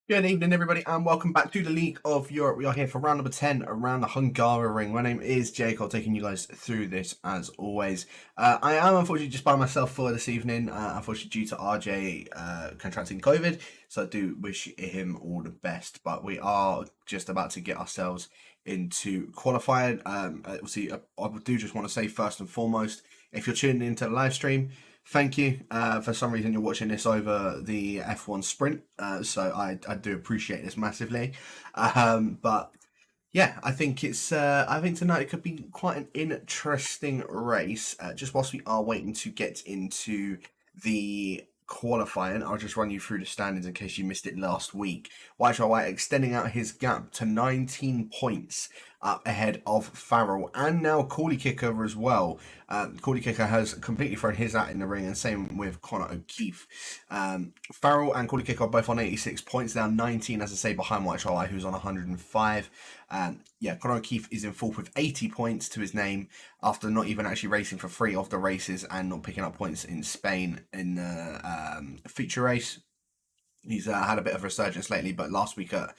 Good evening, everybody, and welcome back to the League of Europe. We are here for round number 10 around the Hungary ring. My name is Jacob, taking you guys through this as always. I am unfortunately just by myself for this evening, unfortunately due to RJ contracting COVID, so I do wish him all the best. But we are just about to get ourselves into qualifying. Obviously, I do just want to say first and foremost, if you're tuning into the live stream, thank you. For some reason, you're watching this over the F1 sprint, so I do appreciate this massively. But yeah, I think I think tonight it could be quite an interesting race. Just whilst we are waiting to get into the qualifying, I'll just run you through the standings in case you missed it last week. White extending out his gap to 19 points up ahead of Farrell and now Corley Kicker as well. Corley Kicker has completely thrown his hat in the ring, and same with Connor O'Keefe. Farrell and Corley Kicker are both on 86 points, now 19, as I say, behind White who's on 105. Connor O'Keefe is in fourth with 80 points to his name after not even actually racing for 3 of the races and not picking up points in Spain in the feature race. He's had a bit of a resurgence lately, but last week at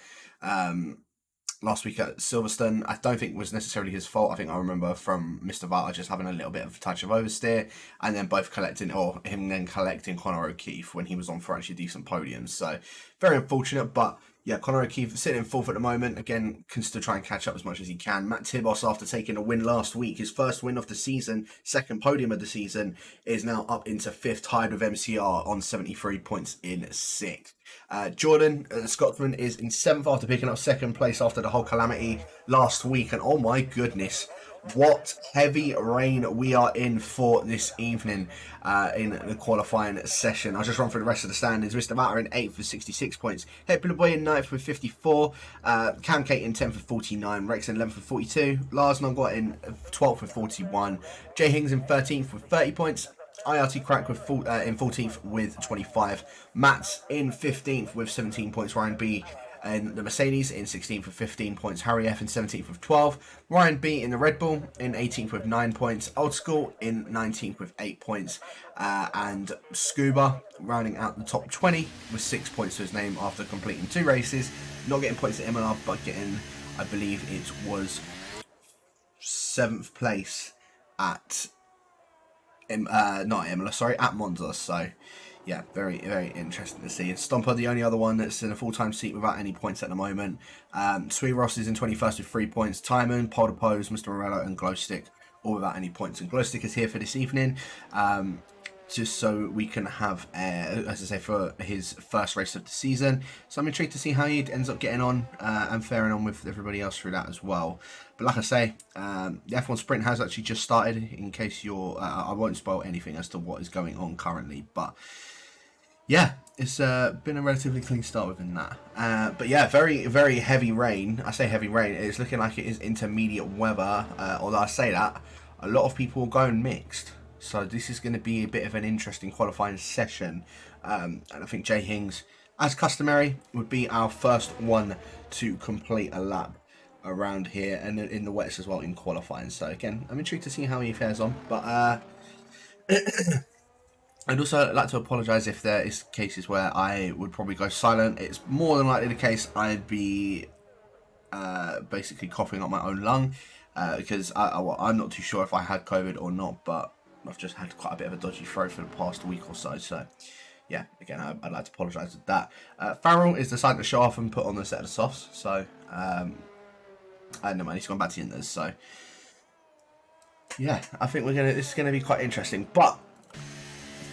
Silverstone, I don't think was necessarily his fault. I think I remember from Mr. Vata just having a little bit of a touch of oversteer, and then both collecting, or him then collecting Connor O'Keefe when he was on for actually decent podiums. So very unfortunate, but yeah, Connor O'Keefe sitting in fourth at the moment. Again, can still try and catch up as much as he can. Matt Tibos, after taking a win last week, his first win of the season, second podium of the season, is now up into fifth, tied with MCR on 73 points in sixth. Jordan, the Scotsman, is in seventh after picking up second place after the whole calamity last week. And oh my goodness, what heavy rain we are in for this evening in the qualifying session. I'll just run through the rest of the standings. Mr. Matter in 8th with 66 points. Hector Boy in 9th with 54. Cam Kate in 10th with 49. Rex in 11th with 42. Lars Nongot in 12th with 41. Jay Hings in 13th with 30 points. IRT Crack with in 14th with 25. Matt's in 15th with 17 points. Ryan B in the Mercedes in 16th with 15 points. Harry F in 17th with 12. Ryan B in the Red Bull in 18th with 9 points. Old School in 19th with 8 points. And Scuba rounding out the top 20 with 6 points to his name after completing 2 races. Not getting points at Imola, but getting, I believe it was 7th place at not Imola, sorry, at Monza. So yeah, very, very interesting to see. Stomper, the only other one that's in a full-time seat without any points at the moment. Sweet Ross is in 21st with 3 points. Timon, Polder Pose, Mr. Morello, and Glowstick, all without any points. And Glowstick is here for this evening, just so we can have, as I say, for his first race of the season. So I'm intrigued to see how he ends up getting on and faring on with everybody else through that as well. But like I say, the F1 Sprint has actually just started, in case you're... I won't spoil anything as to what is going on currently, but yeah, it's been a relatively clean start within that. But yeah, very, very heavy rain. I say heavy rain, it's looking like it is intermediate weather, although I say that, a lot of people are going mixed. So this is going to be a bit of an interesting qualifying session. And I think Jay Hings, as customary, would be our first one to complete a lap around here, and in the wets as well in qualifying. So again, I'm intrigued to see how he fares on. But I'd also like to apologise if there is cases where I would probably go silent. It's more than likely the case I'd be basically coughing up my own lung, because I'm not too sure if I had COVID or not, but I've just had quite a bit of a dodgy throat for the past week or so. So yeah, again, I'd like to apologise for that. Farrell is deciding to show off and put on the set of softs. So I don't know, he's gone back to the Inders. So yeah, I think this is gonna be quite interesting. But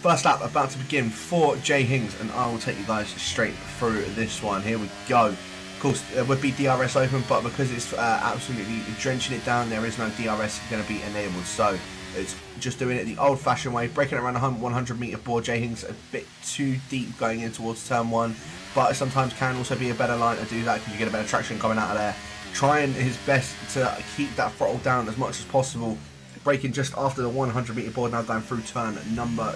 first lap about to begin for Jay Hings, and I will take you guys straight through this one. Here we go. Of course, it would be DRS open, but because it's absolutely drenching it down, there is no DRS going to be enabled. So it's just doing it the old-fashioned way, breaking it around the 100-meter board. Jay Hings a bit too deep going in towards turn 1, but it sometimes can also be a better line to do that because you get a better traction coming out of there. Trying his best to keep that throttle down as much as possible, braking just after the 100-meter board, now going through turn number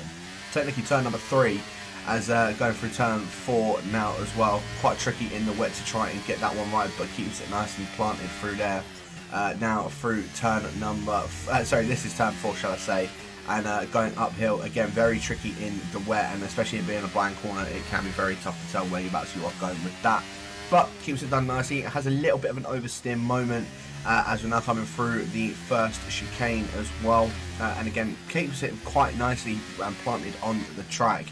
3, as going through turn 4 now as well. Quite tricky in the wet to try and get that one right, but keeps it nice and planted through there. Now through turn number... sorry, this is turn 4, shall I say. and going uphill, again, very tricky in the wet, and especially in being a blind corner, it can be very tough to tell where you're actually going with that. But keeps it done nicely. It has a little bit of an oversteer moment as we're now coming through the first chicane as well, and again, keeps it quite nicely planted on the track.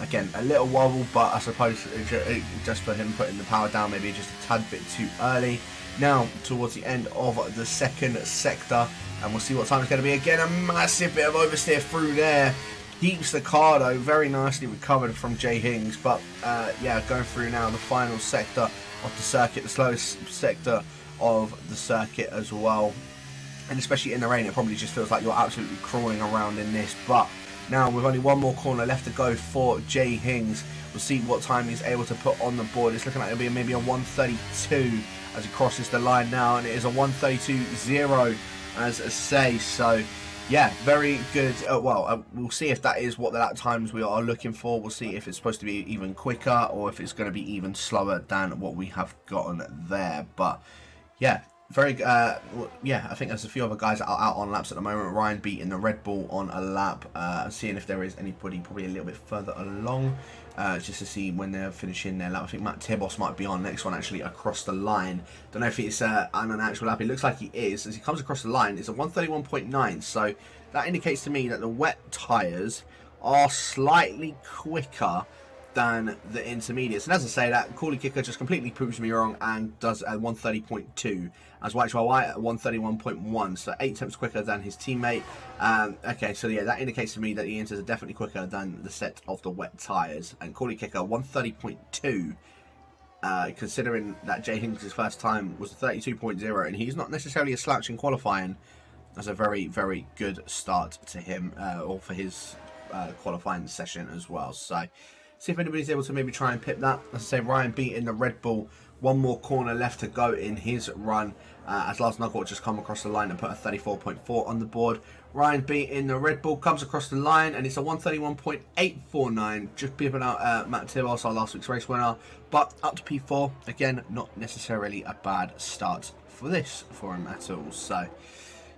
Again, a little wobble, but I suppose just for him putting the power down, maybe just a tad bit too early. Now, towards the end of the second sector, and we'll see what time it's going to be. Again, a massive bit of oversteer through there. Keeps the car, though, very nicely recovered from Jay Hings. But, yeah, going through now the final sector of the circuit, the slowest sector of the circuit as well. And especially in the rain, it probably just feels like you're absolutely crawling around in this. But now, with only one more corner left to go for Jay Hings, we'll see what time he's able to put on the board. It's looking like it'll be maybe a 1:32 as he crosses the line now, and it is a 1:32.0 as I say. So yeah, very good. We'll see if that is what the lap times we are looking for. We'll see if it's supposed to be even quicker or if it's going to be even slower than what we have gotten there. But yeah, very yeah, I think there's a few other guys that are out on laps at the moment. Ryan beating the Red Bull on a lap, seeing if there is anybody probably a little bit further along, just to see when they're finishing their lap. I think Matt Tibos might be on next one actually across the line. Don't know if it's on an actual lap. It looks like he is. As he comes across the line, it's a 1:31.9, so that indicates to me that the wet tyres are slightly quicker than the intermediates. And as I say that, Corley Kicker just completely proves me wrong and does a 1:30.2 as White White at 1:31.1, so 8 tenths quicker than his teammate. Okay, so yeah, that indicates to me that the inters are definitely quicker than the set of the wet tyres. And Corley Kicker 1:30.2, considering that Jay Hings' first time was 32.0, and he's not necessarily a slouch in qualifying. That's a very, very good start to him, or for his qualifying session as well. So see if anybody's able to maybe try and pip that. As I say, Ryan beating the Red Bull. One more corner left to go in his run, as Lars Nugget just come across the line and put a 34.4 on the board. Ryan beating the Red Bull comes across the line, and it's a 1:31.849, just pipping out Matt Tibos, our last week's race winner. But up to P4, again, not necessarily a bad start for this for him at all. So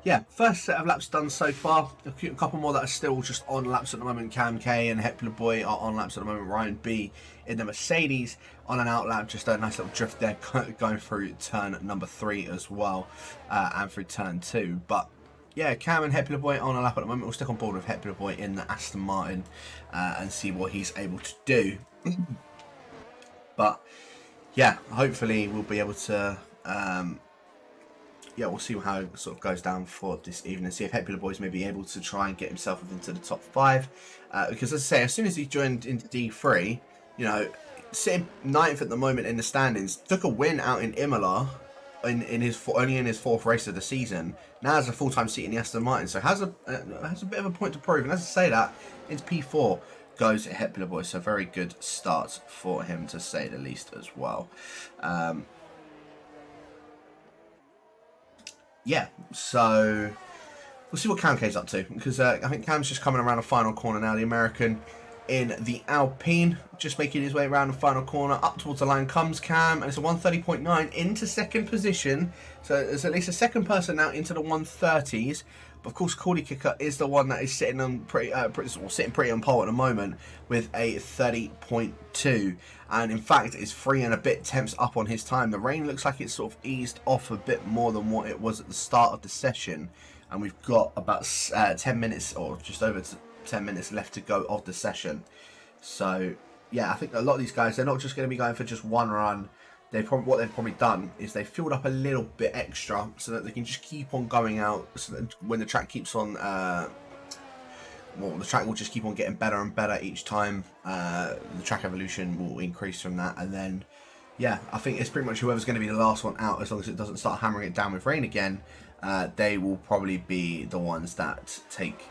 yeah, first set of laps done so far. A couple more that are still just on laps at the moment. Cam K and Hepler Boy are on laps at the moment. Ryan B in the Mercedes on an out lap. Just a nice little drift there going through turn number 3 as well, and through turn 2. But yeah, Cam and Hepler Boy on a lap at the moment. We'll stick on board with Hepler Boy in the Aston Martin and see what he's able to do. But yeah, hopefully we'll be able to yeah, we'll see how it sort of goes down for this evening. See if Hepler Boy's maybe able to try and get himself into the top 5. Because as I say, as soon as he joined into D3, you know, sitting 9th at the moment in the standings, took a win out in Imola in his only in his 4th race of the season. Now has a full-time seat in the Aston Martin, so has a bit of a point to prove. And as I say that, into P4 goes Hepler Boy. So very good start for him, to say the least, as well. Yeah, so we'll see what Cam K's up to, because I think Cam's just coming around the final corner now. The American in the Alpine, just making his way around the final corner. Up towards the line comes Cam, and it's a 1:30.9 into second position. So there's at least a second person now into the 1:30s. But of course, Corley Kicker is the one that is sitting on sitting pretty on pole at the moment with a 30.2, and in fact is 3 and a bit tenths up on his time. The rain looks like it's sort of eased off a bit more than what it was at the start of the session, and we've got about 10 minutes or just over 10 minutes left to go of the session. So yeah, I think a lot of these guys, they're not just going to be going for just one run. What they've probably done is they've filled up a little bit extra so that they can just keep on going out. So that when the track keeps on, well, the track will just keep on getting better and better each time. The track evolution will increase from that, and then yeah, I think it's pretty much whoever's going to be the last one out, as long as it doesn't start hammering it down with rain again. They will probably be the ones that take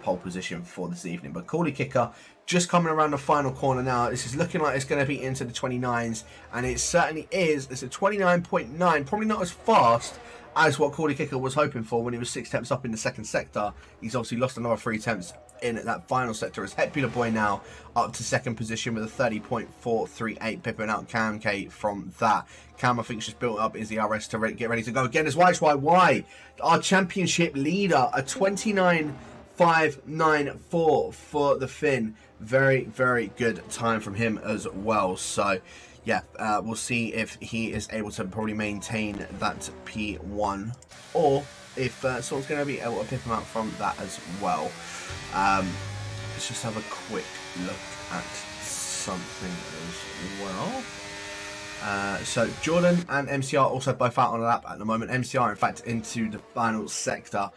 pole position for this evening. But Corley Kicker just coming around the final corner now. This is looking like it's going to be into the 29s, and it certainly is. It's a 29.9, probably not as fast as what Corley Kicker was hoping for when he was 6 tenths up in the second sector. He's obviously lost another 3 tenths in that final sector, as Hepler Boy now up to second position with a 30.438, pipping out Cam K from that. Cam, I think, just built up his ERS to get ready to go again. As YY, our championship leader, a 29 4:5.94 for the Finn. Very, very good time from him as well. So, yeah, we'll see if he is able to probably maintain that P1 or if someone's going to be able to pick him out from that as well. Let's just have a quick look at something as well. So Jordan and MCR also both out on a lap at the moment. MCR, in fact, into the final sector.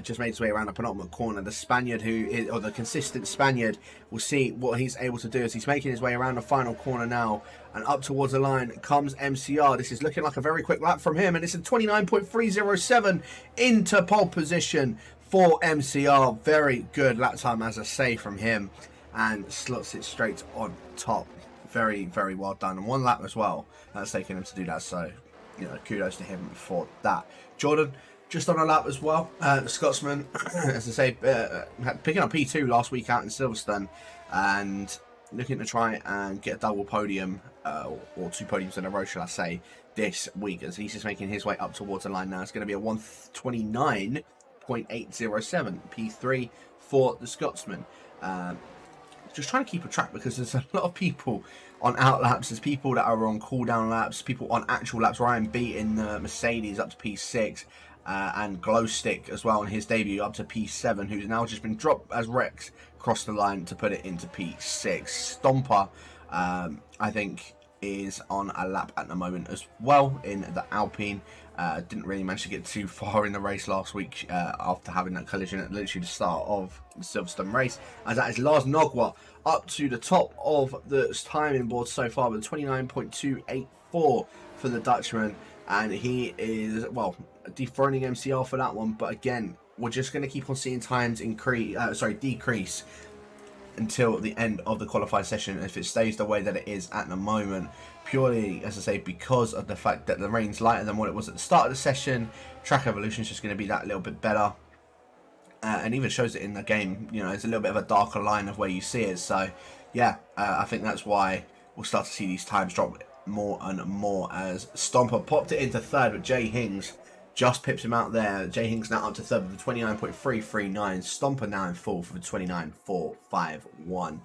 Just made his way around the penultimate corner. The Spaniard, who is, or the consistent Spaniard, will see what he's able to do as he's making his way around the final corner now. And up towards the line comes MCR. This is looking like a very quick lap from him. And it's a 29.307 into pole position for MCR. Very good lap time, as I say, from him. And slots it straight on top. Very, very well done. And one lap as well. That's taking him to do that. So, you know, kudos to him for that. Jordan, just on a lap as well. The Scotsman, as I say, picking up P2 last week out in Silverstone. And looking to try and get a double podium, or 2 podiums in a row, shall I say, this week. As he's just making his way up towards the line now. It's going to be a 129.807 P3 for the Scotsman. Just trying to keep a track because there's a lot of people on out laps. There's people that are on cooldown laps, people on actual laps. Ryan beating the Mercedes up to P6, and Glowstick as well on his debut up to P7, who's now just been dropped as Rex across the line to put it into P6. Stomper, I think, is on a lap at the moment as well in the Alpine. Didn't really manage to get too far in the race last week after having that collision at literally the start of the Silverstone race. As that is Lars Nogwa up to the top of the timing board so far with 29.284 for the Dutchman. And he is, well, dethroning MCR for that one. But again, we're just going to keep on seeing times decrease until the end of the qualifying session if it stays the way that it is at the moment, purely, as I say, because of the fact that the rain's lighter than what it was at the start of the session. Track evolution is just going to be that little bit better, and even shows it in the game. You know, it's a little bit of a darker line of where you see it. So yeah, I think that's why we'll start to see these times drop more and more as Stomper popped it into third, but Jay Hings just pips him out there. Jay Hings now up to third with 29.339. Stomper now in fourth for 29.451.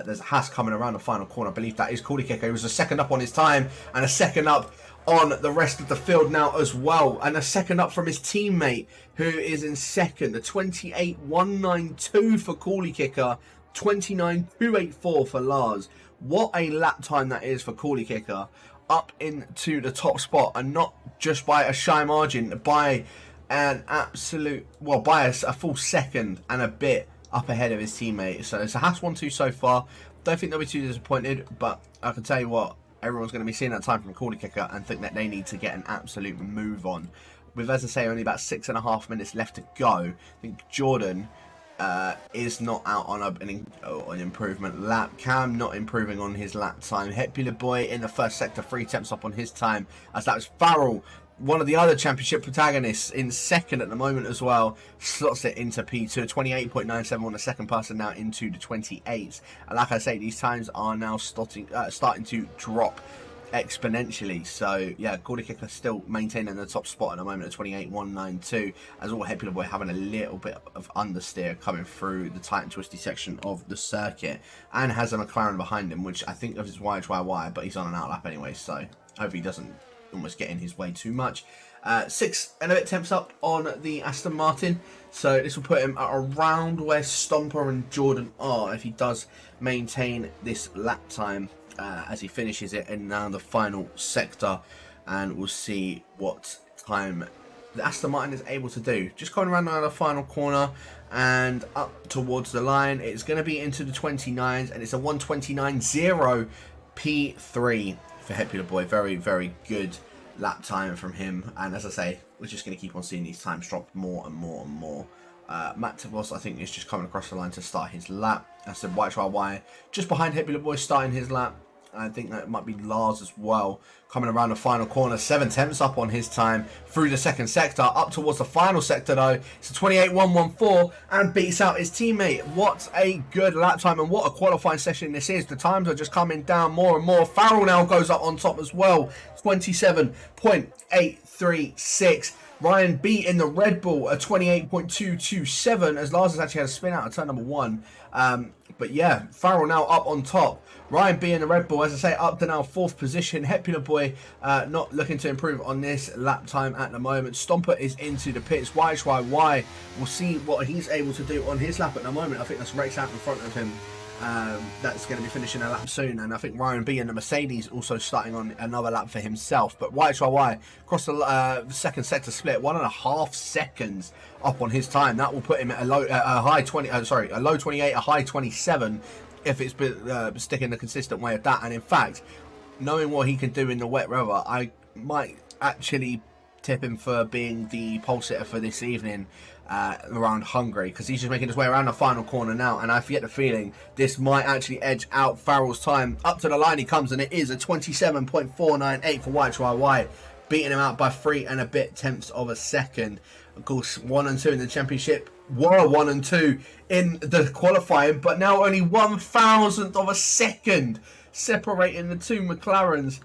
There's a Haas coming around the final corner. I believe that is Cooley Kicker. He was a second up on his time and a second up on the rest of the field now as well. And a second up from his teammate who is in second. The 28.192 for Cooley Kicker. 29.284 for Lars. What a lap time that is for Cooley Kicker. Up into the top spot, and not just by a shy margin, by an absolute, well, by a full second and a bit up ahead of his teammate. So it's a Haas 1-2 so far. Don't think they'll be too disappointed, but I can tell you what, everyone's going to be seeing that time from Cooley Kicker and think that they need to get an absolute move on. With, as I say, only about 6.5 minutes left to go, I think Jordan is not out on an improvement lap. Cam not improving on his lap time. Hepula Boy in the first sector, 3 temps up on his time, as that was Farrell, one of the other championship protagonists, in second at the moment as well. Slots it into P2, 28.97 on the second person, now into the 28s. And like I say, these times are now starting to drop exponentially. So yeah, Cooley Kicker still maintaining the top spot at the moment at 28.192, as all Hepula Boy having a little bit of understeer coming through the tight and twisty section of the circuit, and has a McLaren behind him, which I think of his YHYY, but he's on an outlap anyway, so hopefully he doesn't almost get in his way too much. 6 and a bit temps up on the Aston Martin, so this will put him at around where Stomper and Jordan are if he does maintain this lap time as he finishes it in now the final sector. And we'll see what time the Aston Martin is able to do. Just going around the final corner and up towards the line, it's going to be into the 29s, and it's a 129.0 P3 for Hepula Boy. Very, very good lap time from him, and as I say, we're just going to keep on seeing these times drop more and more and more. Matt Tavos, I think, is just coming across the line to start his lap. That's the YHYY just behind Hepula Boy starting his lap. I think that it might be Lars as well, coming around the final corner. 7 temps up on his time through the second sector. Up towards the final sector though. It's a 28.114 and beats out his teammate. What a good lap time, and what a qualifying session this is. The times are just coming down more and more. Farrell now goes up on top as well. 27.836. Ryan B in the Red Bull, a 28.227, as Lars has actually had a spin out of turn number 1. But yeah, Farrell now up on top. Ryan B in the Red Bull, as I say, up to now 4th position. Hepula Boy not looking to improve on this lap time at the moment. Stomper is into the pits. YHYY, we'll see what he's able to do on his lap at the moment. I think that's Rex out in front of him. That's going to be finishing a lap soon, and I think Ryan B and the Mercedes also starting on another lap for himself. But YHYY across the second sector split, 1.5 seconds up on his time. That will put him at a low, high 20. A low 28, a high 27, if it's sticking the consistent way of that. And in fact, knowing what he can do in the wet weather, I might actually tip him for being the pole sitter for this evening. Around Hungary, because he's just making his way around the final corner now, and I get the feeling this might actually edge out Farrell's time. Up to the line he comes, and it is a 27.498 for YHYY, beating him out by 3 and a bit tenths of a second. Of course, 1 and 2 in the championship were 1 and 2 in the qualifying, but now only 1,000th of a second separating the two McLarens.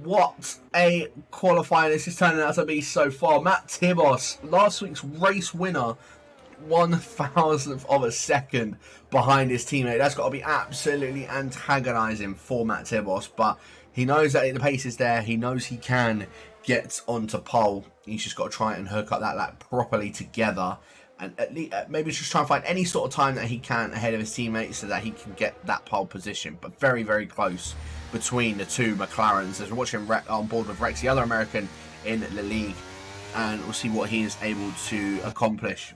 What a qualifying this is turning out to be so far. Matt Tibos, last week's race winner, 1,000th of a second behind his teammate. That's got to be absolutely antagonising for Matt Tibos, but he knows that the pace is there. He knows he can get onto pole. He's just got to try and hook up that lap properly together, and at least maybe just try and find any sort of time that he can ahead of his teammates so that he can get that pole position. But very, very close between the two McLarens, as we're watching on board with Rex, the other American in the league, and we'll see what he is able to accomplish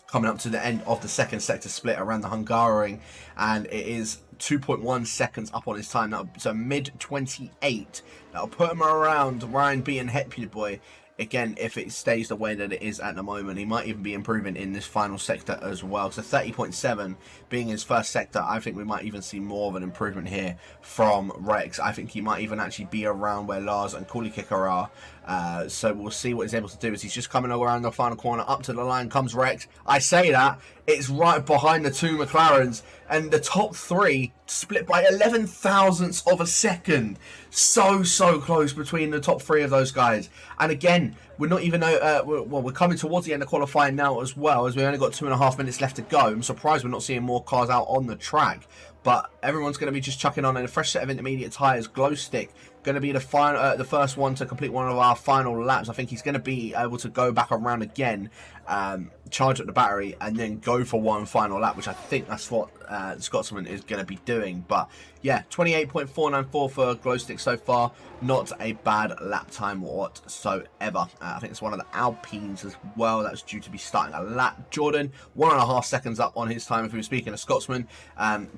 coming up to the end of the second sector split around the Hungaroring, and it is 2.1 seconds up on his time now, so mid 28. That'll put him around Ryan B and Hepula Boy. Again, if it stays the way that it is at the moment, he might even be improving in this final sector as well. So 30.7 being his first sector, I think we might even see more of an improvement here from Rex. I think he might even actually be around where Lars and Coolie Kicker are. So we'll see what he's able to do as he's just coming around the final corner. Up to the line comes Rex. I say that, it's right behind the two McLarens, and the top 3 split by 11 thousandths of a second. So close between the top 3 of those guys. And again, we're not even we're coming towards the end of qualifying now as well, as we only got 2.5 minutes left to go. I'm surprised we're not seeing more cars out on the track, but everyone's going to be just chucking on a fresh set of intermediate tyres. Glow Stick going to be the first one to complete one of our final laps. I think he's going to be able to go back around again, charge up the battery, and then go for one final lap, which I think that's what Scotsman is going to be doing. But yeah, 28.494 for Glow Stick so far. Not a bad lap time whatsoever. I think it's one of the Alpines as well that's due to be starting a lap. Jordan, 1.5 seconds up on his time if we were speaking of Scotsman.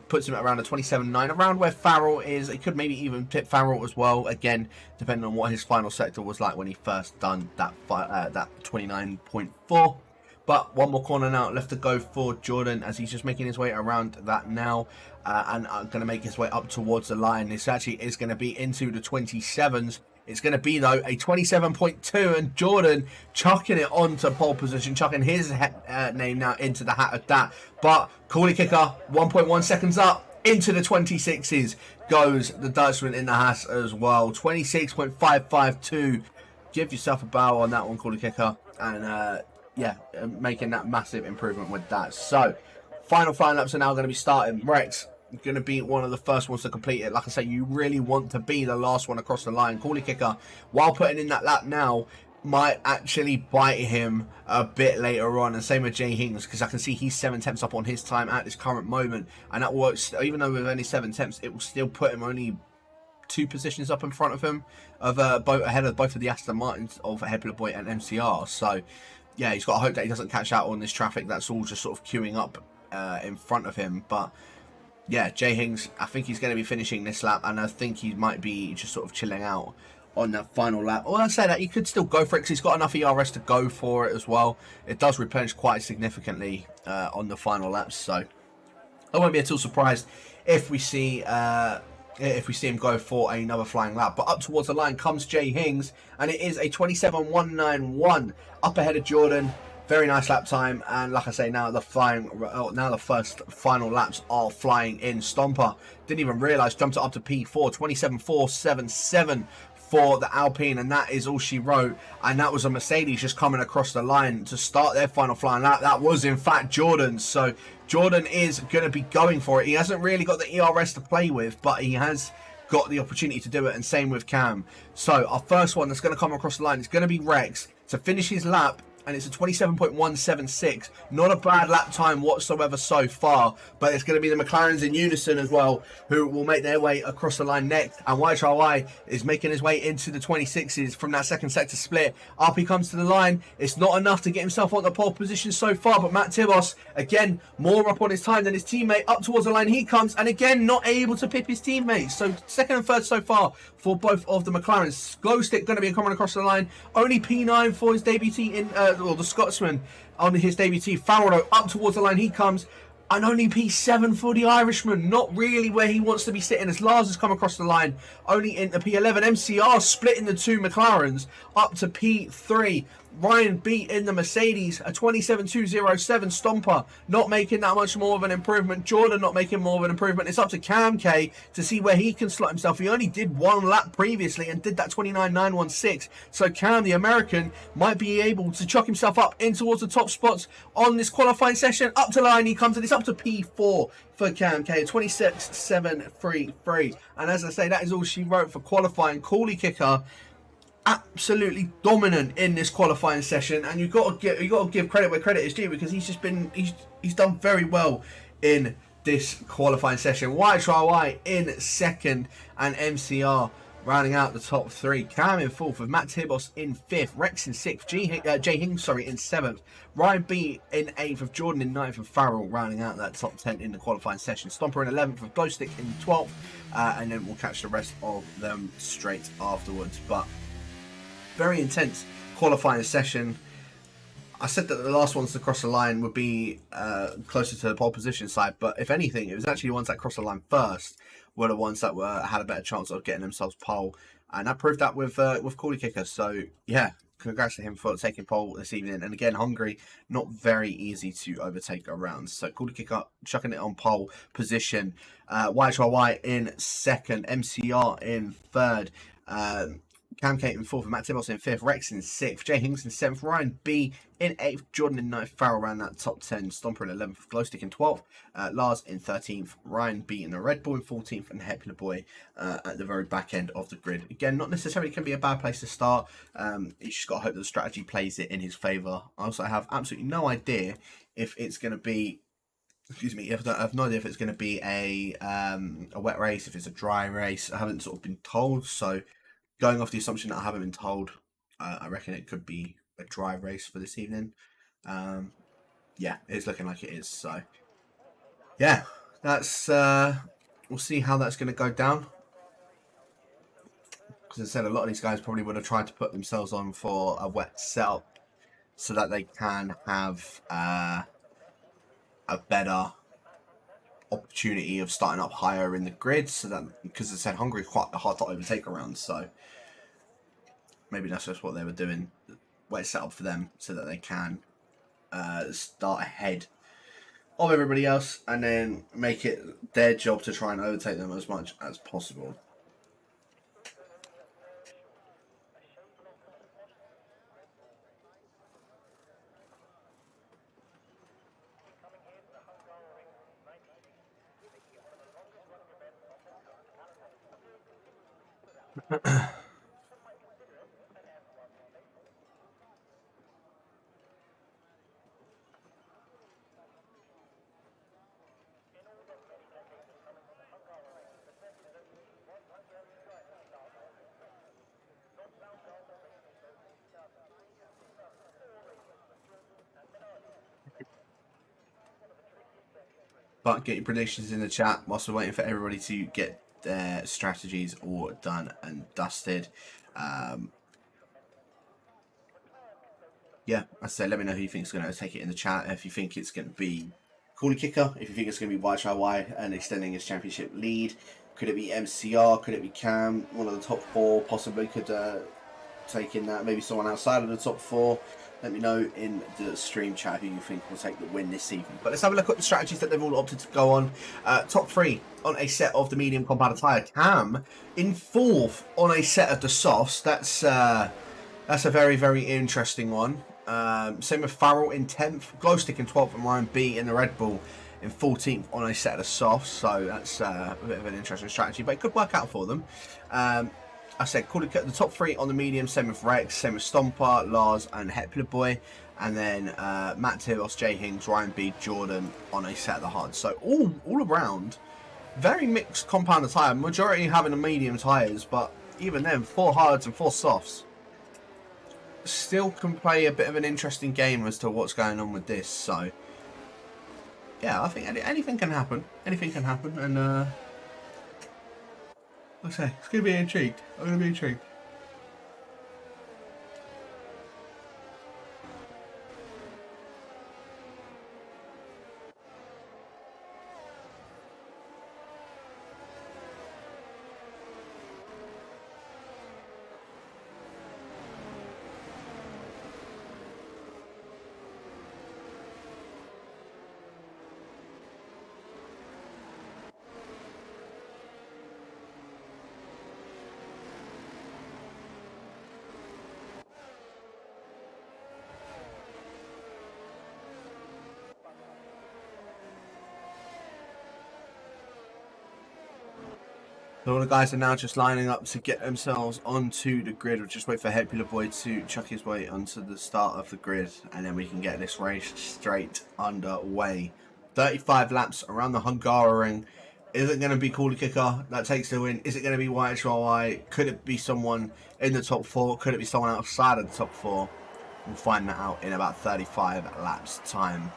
Puts him at around a 27.9, around where Farrell is. It could maybe even tip Farrell as well, again, depending on what his final sector was like when he first done that 29.4. But one more corner now left to go for Jordan, as he's just making his way around that now, and going to make his way up towards the line. This actually is going to be into the 27s. It's going to be, though, a 27.2, and Jordan chucking it onto pole position, chucking his name now into the hat of that. But Coolie Kicker, 1.1 seconds up. Into the 26s goes the Dutchman in the Haas as well. 26.552. Give yourself a bow on that one, Coolie Kicker. And yeah, making that massive improvement with that. So, final laps are now going to be starting. Rex, going to be one of the first ones to complete it. Like I say, you really want to be the last one across the line. Coolie Kicker, while putting in that lap now, might actually bite him a bit later on, and same with Jay Hings, because I can see he's 7 tenths up on his time at this current moment, and that works. Even though with only 7 tenths, it will still put him only 2 positions up in front of him, ahead of both of the Aston Martins of Hepula Boy and MCR. So yeah, he's got to hope that he doesn't catch out on this traffic that's all just sort of queuing up in front of him. But yeah, Jay Hings, I think he's going to be finishing this lap, and I think he might be just sort of chilling out on that final lap. Well, I say that he could still go for it because he's got enough ERS to go for it as well. It does replenish quite significantly on the final laps, so I won't be at all surprised if we see him go for another flying lap. But up towards the line comes Jay Hings, and it is a 27.191 up ahead of Jordan. Very nice lap time, and like I say, now the first final laps are flying in. Stomper didn't even realise, jumped it up to P4, 27.477 for the Alpine, and that is all she wrote. And that was a Mercedes just coming across the line to start their final flying lap. That was in fact Jordan's. So Jordan is going to be going for it. He hasn't really got the ERS to play with, but he has got the opportunity to do it, and same with Cam. So our first one that's going to come across the line is going to be Rex to finish his lap, and it's a 27.176. Not a bad lap time whatsoever so far, but it's going to be the McLarens in unison as well, who will make their way across the line next. And YHRY is making his way into the 26s from that second sector split. Up he comes to the line. It's not enough to get himself on the pole position so far, but Matt Tibos, again, more up on his time than his teammate. Up towards the line he comes, and again, not able to pip his teammates. So second and third so far for both of the McLarens. Glow Stick going to be coming across the line. Only P9 for his debutee in or the Scotsman on his debutee. Farrell up towards the line he comes, and only P7 for the Irishman. Not really where he wants to be sitting, as Lars has come across the line. Only into P11. MCR splitting the two McLarens up to P3. Ryan beat in the Mercedes, a 27.207 Stomper, not making that much more of an improvement. Jordan not making more of an improvement. It's up to Cam K to see where he can slot himself. He only did one lap previously and did that 29.916. So Cam, the American, might be able to chuck himself up in towards the top spots on this qualifying session. Up to line he comes, and it's up to P4 for Cam K, 26.733. And as I say, that is all she wrote for qualifying. Cooley Kicker, absolutely dominant in this qualifying session, and you've got to give credit where credit is due, because he's done very well in this qualifying session. YHRY in second, and MCR rounding out the top three. Cam in fourth, with Matt Tibos in fifth, Rex in sixth, Jay Hings in seventh, Ryan B in eighth, with Jordan in ninth, and Farrell rounding out that top 10 in the qualifying session. Stomper in 11th, with Glowstick in 12th, and then we'll catch the rest of them straight afterwards. But very intense qualifying session. I said that the last ones to cross the line would be closer to the pole position side, but if anything, it was actually the ones that crossed the line first were the ones that had a better chance of getting themselves pole, and I proved that with Cooley Kicker. So yeah, congrats to him for taking pole this evening. And again, Hungary, not very easy to overtake around. So Cooley Kicker chucking it on pole position. YHRY in second, MCR in third. Cam Kate in fourth, and Matt Tibos in fifth, Rex in sixth, Jay Hings in seventh, Ryan B in eighth, Jordan in ninth, Farrell around that top 10, Stomper in 11th, Glowstick in 12th, Lars in 13th, Ryan B in the Red Bull in 14th, and Hepler Boy at the very back end of the grid. Again, not necessarily can be a bad place to start. You just got to hope that the strategy plays it in his favour. I also have absolutely no idea if it's going to be, I have no idea if it's going to be a wet race, if it's a dry race. I haven't sort of been told, so going off the assumption that I haven't been told, I reckon it could be a dry race for this evening. Yeah, it's looking like it is. So, yeah, that's we'll see how that's going to go down. Because as I said, a lot of these guys probably would have tried to put themselves on for a wet setup so that they can have a better opportunity of starting up higher in the grid. So that, because as I said, Hungary is quite hard to overtake around. So maybe that's just what they were doing, wet setup for them so that they can start ahead of everybody else and then make it their job to try and overtake them as much as possible. But get your predictions in the chat whilst we're waiting for everybody to get their strategies all done and dusted. Yeah, I say, let me know who you think is going to take it in the chat. If you think it's going to be Cooley Kicker, if you think it's going to be YHRY and extending his championship lead, could it be MCR, could it be Cam, one of the top four possibly could take in that, maybe someone outside of the top four. Let me know in the stream chat who you think will take the win this evening. But let's have a look at the strategies that they've all opted to go on. Top 3 on a set of the medium compound attire. Cam in 4th on a set of the softs. That's a very, very interesting one. Same with Farrell in 10th, Glowstick in 12th, and Ryan B in the Red Bull in 14th on a set of the softs. So that's a bit of an interesting strategy, but it could work out for them. I said the top 3 on the medium, same with Rex, same with Stomper, Lars, and Hepler Boy. And then Matt Tilos, Jay Hings, Ryan B, Jordan on a set of the hards. So all around, very mixed compound attire. Majority having the medium tires, but even then, 4 hards and 4 softs. Still can play a bit of an interesting game as to what's going on with this. So yeah, I think anything can happen. Anything can happen, and like I say, it's going to be intrigued. I'm going to be intrigued. So all the guys are now just lining up to get themselves onto the grid. We'll just wait for Hepler Boy to chuck his way onto the start of the grid, and then we can get this race straight underway. 35 laps around the Hungary. Is it going to be Cooler Kicker that takes the win? Is it going to be YHY? Could it be someone in the top 4? Could it be someone outside of the top 4? We'll find that out in about 35 laps time.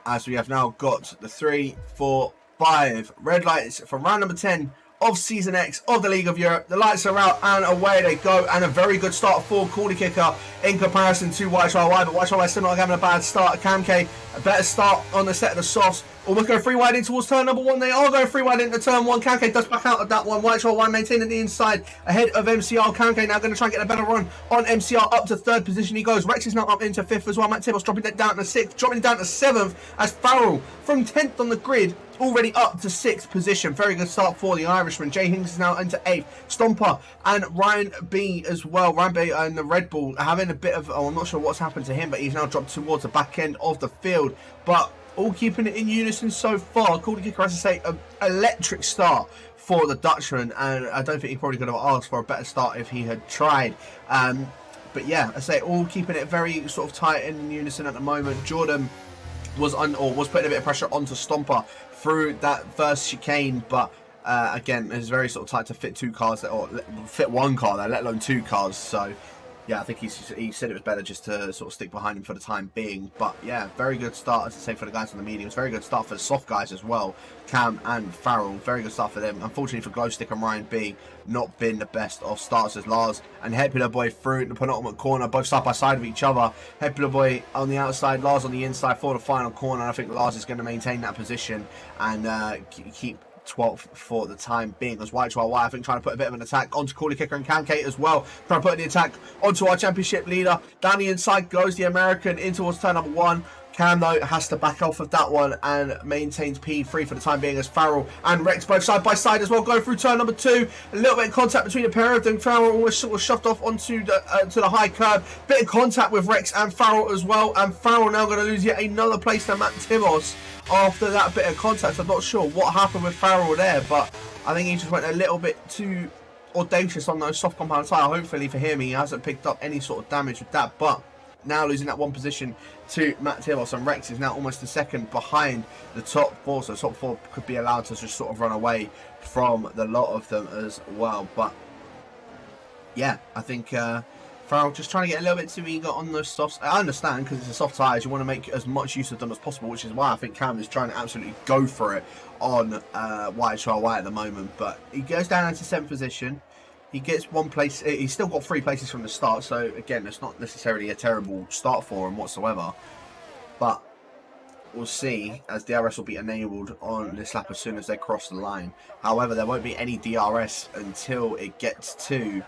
As we have now got the 3, 4, 5 red lights from round number 10 of Season X of the League of Europe. The lights are out and away they go, and a very good start for Cooler Kicker in comparison to YHY, but YHY still not having a bad start. Cam K, a better start on the set of the softs. Almost going 3 wide in towards turn number 1. They are going 3 wide into turn 1. Cam K does back out of that one. YHY maintaining the inside ahead of MCR. Cam K now going to try and get a better run on MCR. Up to 3rd position he goes. Rex is now up into 5th as well. Matt Tibos dropping it down to 6th, dropping it down to 7th as Farrell from 10th on the grid already up to 6th position. Very good start for the Irishman. Jay Hings is now into 8th. Stomper and Ryan B as well. Ryan B and the Red Bull having a bit of, I'm not sure what's happened to him, but he's now dropped towards the back end of the field. But all keeping it in unison so far. Cooler Kicker, as I say, an electric start for the Dutchman, and I don't think he probably could have asked for a better start if he had tried. But yeah, I say all keeping it very sort of tight in unison at the moment. Jordan was putting a bit of pressure onto Stomper through that first chicane, but again, it's very sort of tight to fit 2 cars or fit 1 car there, let alone 2 cars. So yeah, I think he said it was better just to sort of stick behind him for the time being. But yeah, very good start, as I say, for the guys on the mediums. Very good start for the soft guys as well. Cam and Farrell, very good start for them. Unfortunately for Glowstick and Ryan B, not been the best of starts as Lars and Hepler Boy through the penultimate corner, both side by side of each other. Hepler Boy on the outside, Lars on the inside for the final corner. I think Lars is going to maintain that position and keep 12th for the time being, as YHY, I think, trying to put a bit of an attack onto Cooler Kicker and Cam K as well, trying to put the attack onto our championship leader. Down the inside goes the American in towards turn number 1. Cam, though, has to back off of that one and maintains P3 for the time being, as Farrell and Rex both side by side as well, going through turn number 2. A little bit of contact between the pair of them. Farrell almost sort of shoved off onto the to the high curb. Bit of contact with Rex and Farrell as well, and Farrell now going to lose yet another place to Matt Timos after that bit of contact. I'm not sure what happened with Farrell there, but I think he just went a little bit too audacious on those soft compound tyre. Hopefully for him, he hasn't picked up any sort of damage with that, but now losing that 1 position to Matt Timos, and Rex is now almost a second behind the top 4, so top 4 could be allowed to just sort of run away from the lot of them as well. But yeah, I think Farrell just trying to get a little bit too eager on those softs. I understand, because it's a soft tyres, you want to make as much use of them as possible, which is why I think Cam is trying to absolutely go for it on YHY at the moment. But he goes down into 7th position. He gets 1 place. He's still got 3 places from the start, so again, it's not necessarily a terrible start for him whatsoever. But we'll see, as DRS will be enabled on this lap as soon as they cross the line. However, there won't be any DRS until it gets to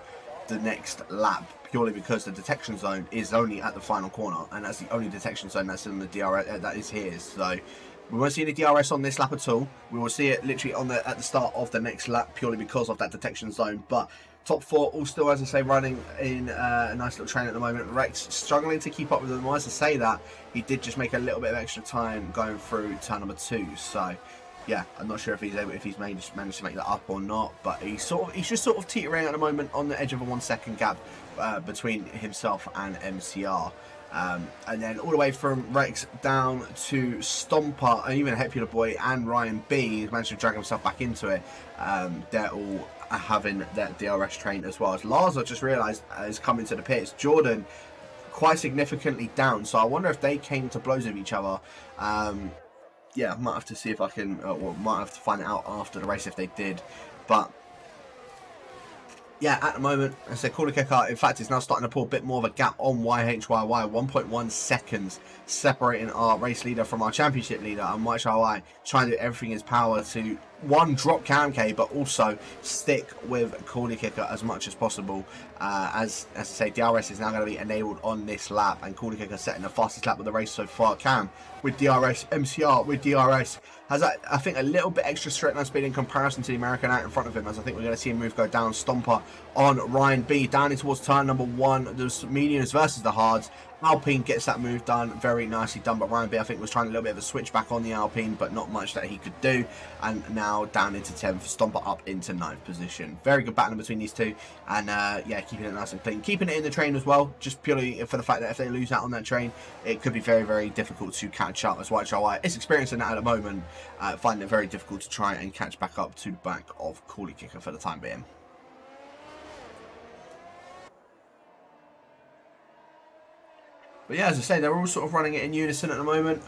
the next lap, purely because the detection zone is only at the final corner, and that's the only detection zone that's in the DRS that is here. So we won't see any DRS on this lap at all. We will see it literally on at the start of the next lap purely because of that detection zone. But top 4 all still, as I say, running in a nice little train at the moment. Rex struggling to keep up with them. As I say that, he did just make a little bit of extra time going through turn number 2. So yeah, I'm not sure if he's managed to make that up or not, but he's just sort of teetering at the moment on the edge of a 1 second gap between himself and MCR. And then all the way from Rex down to Stomper, and even Hepular Boy and Ryan B, he's managed to drag himself back into it. They're all having that DRS train as well. As Lars, I just realised, is coming to the pits. Jordan quite significantly down, so I wonder if they came to blows with each other. Yeah, I might have to see if I can, or might have to find it out after the race if they did. But yeah, at the moment, I said Corner Kicker, in fact, is now starting to pull a bit more of a gap on YHYY. 1.1 seconds separating our race leader from our championship leader, and YHYY trying to do everything in his power to, one, drop KMK, but also stick with Corner Kicker as much as possible. As I say, DRS is now going to be enabled on this lap, and Corner Kicker setting the fastest lap of the race so far. Cam with DRS, MCR with DRS has, I think, a little bit extra straight line speed in comparison to the American out in front of him, as I think we're going to see him move go down. Stomper on Ryan B, down in towards turn number 1, the mediums versus the hards. Alpine gets that move done, very nicely done, but Ryan B, I think, was trying a little bit of a switch back on the Alpine, but not much that he could do, and now down into 10th, Stomper up into 9th position. Very good battling between these two, and yeah, keeping it nice and clean, keeping it in the train as well, just purely for the fact that if they lose out on that train, it could be very, very difficult to catch up, as YHY is experiencing that at the moment, finding it very difficult to try and catch back up to the back of Corley Kicker for the time being. But yeah, as I say, they're all sort of running it in unison at the moment,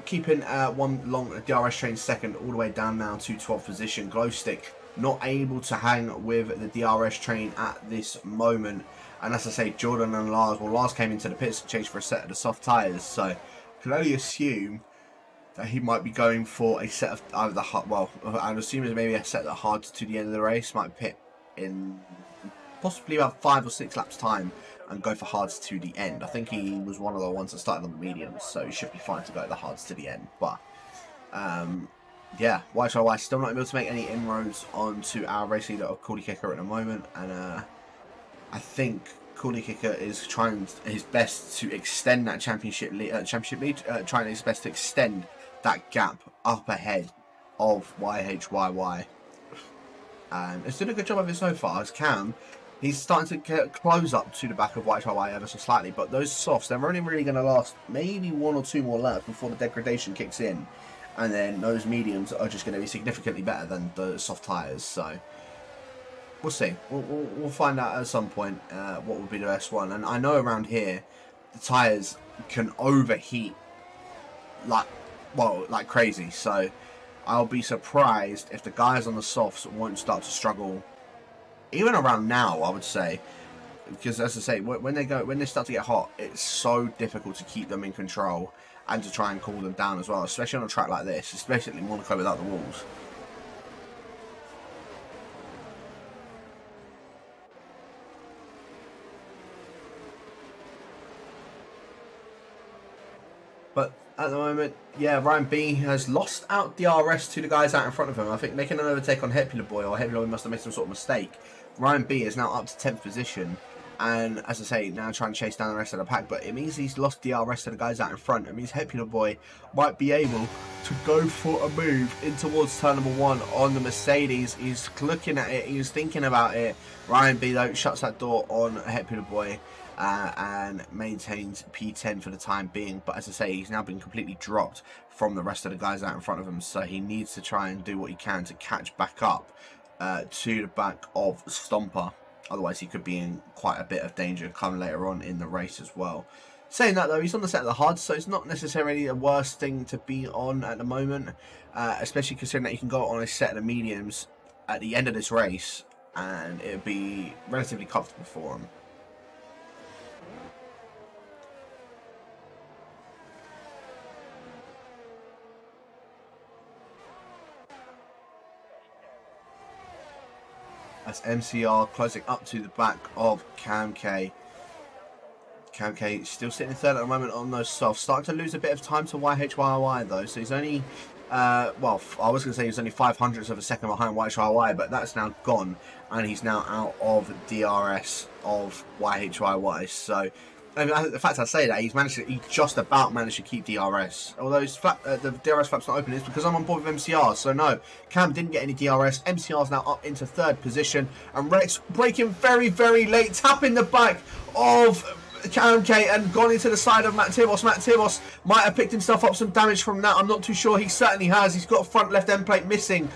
keeping one long DRS train second all the way down now to 12th position. Glowstick not able to hang with the DRS train at this moment. And as I say, Jordan and Lars, well, Lars came into the pits to change for a set of the soft tyres, so I can only assume that he might be going for a set of either the hard, well, I'd assume it's maybe a set of the hards to the end of the race, might pit in possibly about 5 or 6 laps time and go for hards to the end. I think he was one of the ones that started on the mediums, so he should be fine to go the hards to the end. But yeah, YHY still not able to make any inroads onto our race leader of Corley Kicker at the moment, and I think Corley Kicker is trying his best to extend that championship lead, trying his best to extend that gap up ahead of YHYY, and it's doing a good job of it so far. As Cam, he's starting to get close up to the back of YHY ever so slightly, but those softs, they're only really going to last maybe 1 or 2 more laps before the degradation kicks in, and then those mediums are just going to be significantly better than the soft tyres. So we'll see. We'll find out at some point what would be the best one. And I know around here the tyres can overheat like crazy. So I'll be surprised if the guys on the softs won't start to struggle even around now, I would say, because as I say, when they start to get hot, it's so difficult to keep them in control and to try and cool them down as well, especially on a track like this. It's basically Monaco without the walls. But at the moment, yeah, Ryan B has lost out DRS to the guys out in front of him. I think making an overtake on Hepular Boy, or Hepular Boy must have made some sort of mistake. Ryan B is now up to 10th position, and as I say, now trying to chase down the rest of the pack, but it means he's lost DRS to the guys out in front. It means Hepular Boy might be able to go for a move in towards turn number 1 on the Mercedes. He's looking at it, he's thinking about it. Ryan B though shuts that door on Hepular Boy and maintains P10 for the time being, but as I say, he's now been completely dropped from the rest of the guys out in front of him, so he needs to try and do what he can to catch back up to the back of Stomper. Otherwise he could be in quite a bit of danger come later on in the race as well. Saying that though, he's on the set of the hards, so it's not necessarily the worst thing to be on at the moment, especially considering that you can go on a set of the mediums at the end of this race and it'll be relatively comfortable for him. As MCR closing up to the back of KMK, Cam K still sitting in third at the moment on those softs. Starting to lose a bit of time to YHYY though. So he's only, well, I was going to say he's only 500ths of a second behind YHYY, but that's now gone. And he's now out of DRS of YHYY. So I mean, the fact I say that, he just about managed to keep DRS. Although the DRS flap's not open, it's because I'm on board with MCR. So no, Cam didn't get any DRS. MCR's now up into third position. And Rex braking very, very late, tapping the back of Cam K and gone into the side of Matt Tibos. Matt Tibos might have picked himself up some damage from that. I'm not too sure. He certainly has. He's got front left end plate missing.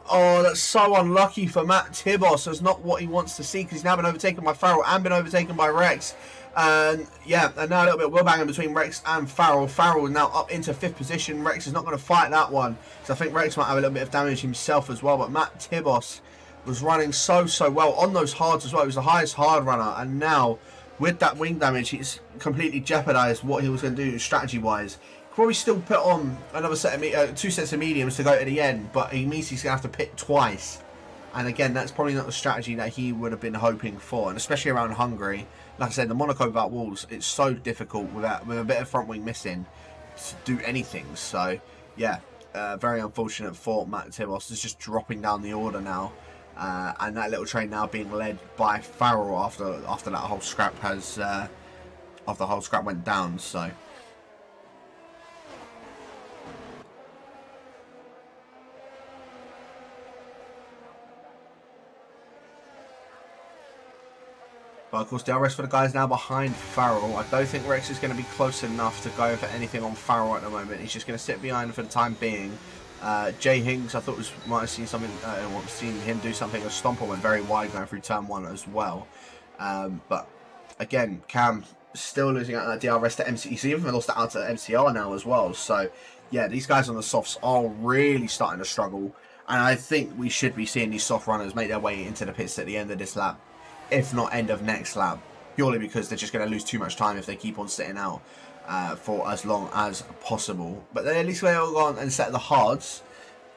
Oh, that's so unlucky for Matt Tibos. That's not what he wants to see, because he's now been overtaken by Farrell and been overtaken by Rex. And yeah, and now a little bit of wheel banging between Rex and Farrell. Farrell now up into 5th position. Rex is not going to fight that one, so I think Rex might have a little bit of damage himself as well. But Matt Tibos was running so well on those hards as well. He was the highest hard runner, and now with that wing damage, he's completely jeopardised what he was going to do strategy wise. Probably still put on another set of 2 sets of mediums to go to the end, but he means he's going to have to pit twice. And again, that's probably not the strategy that he would have been hoping for, and especially around Hungary. Like I said, the Monaco without walls, it's so difficult with a bit of front wing missing to do anything. So yeah, very unfortunate for Matt Tibos. It's just dropping down the order now, and that little train now being led by Farrell after that whole scrap has after the whole scrap went down. So. But of course, DRS for the guys now behind Farrell. I don't think Rex is going to be close enough to go for anything on Farrell at the moment. He's just going to sit behind for the time being. Jay Hinks, I thought might have seen something, seen him do something. A stomper went very wide going through turn 1 as well. But again, Cam still losing out that DRS to MC. He's even lost it out to MCR now as well. So yeah, these guys on the softs are really starting to struggle. And I think we should be seeing these soft runners make their way into the pits at the end of this lap, if not end of next lap, purely because they're just going to lose too much time if they keep on sitting out for as long as possible. But then at least when they'll go on and set the hards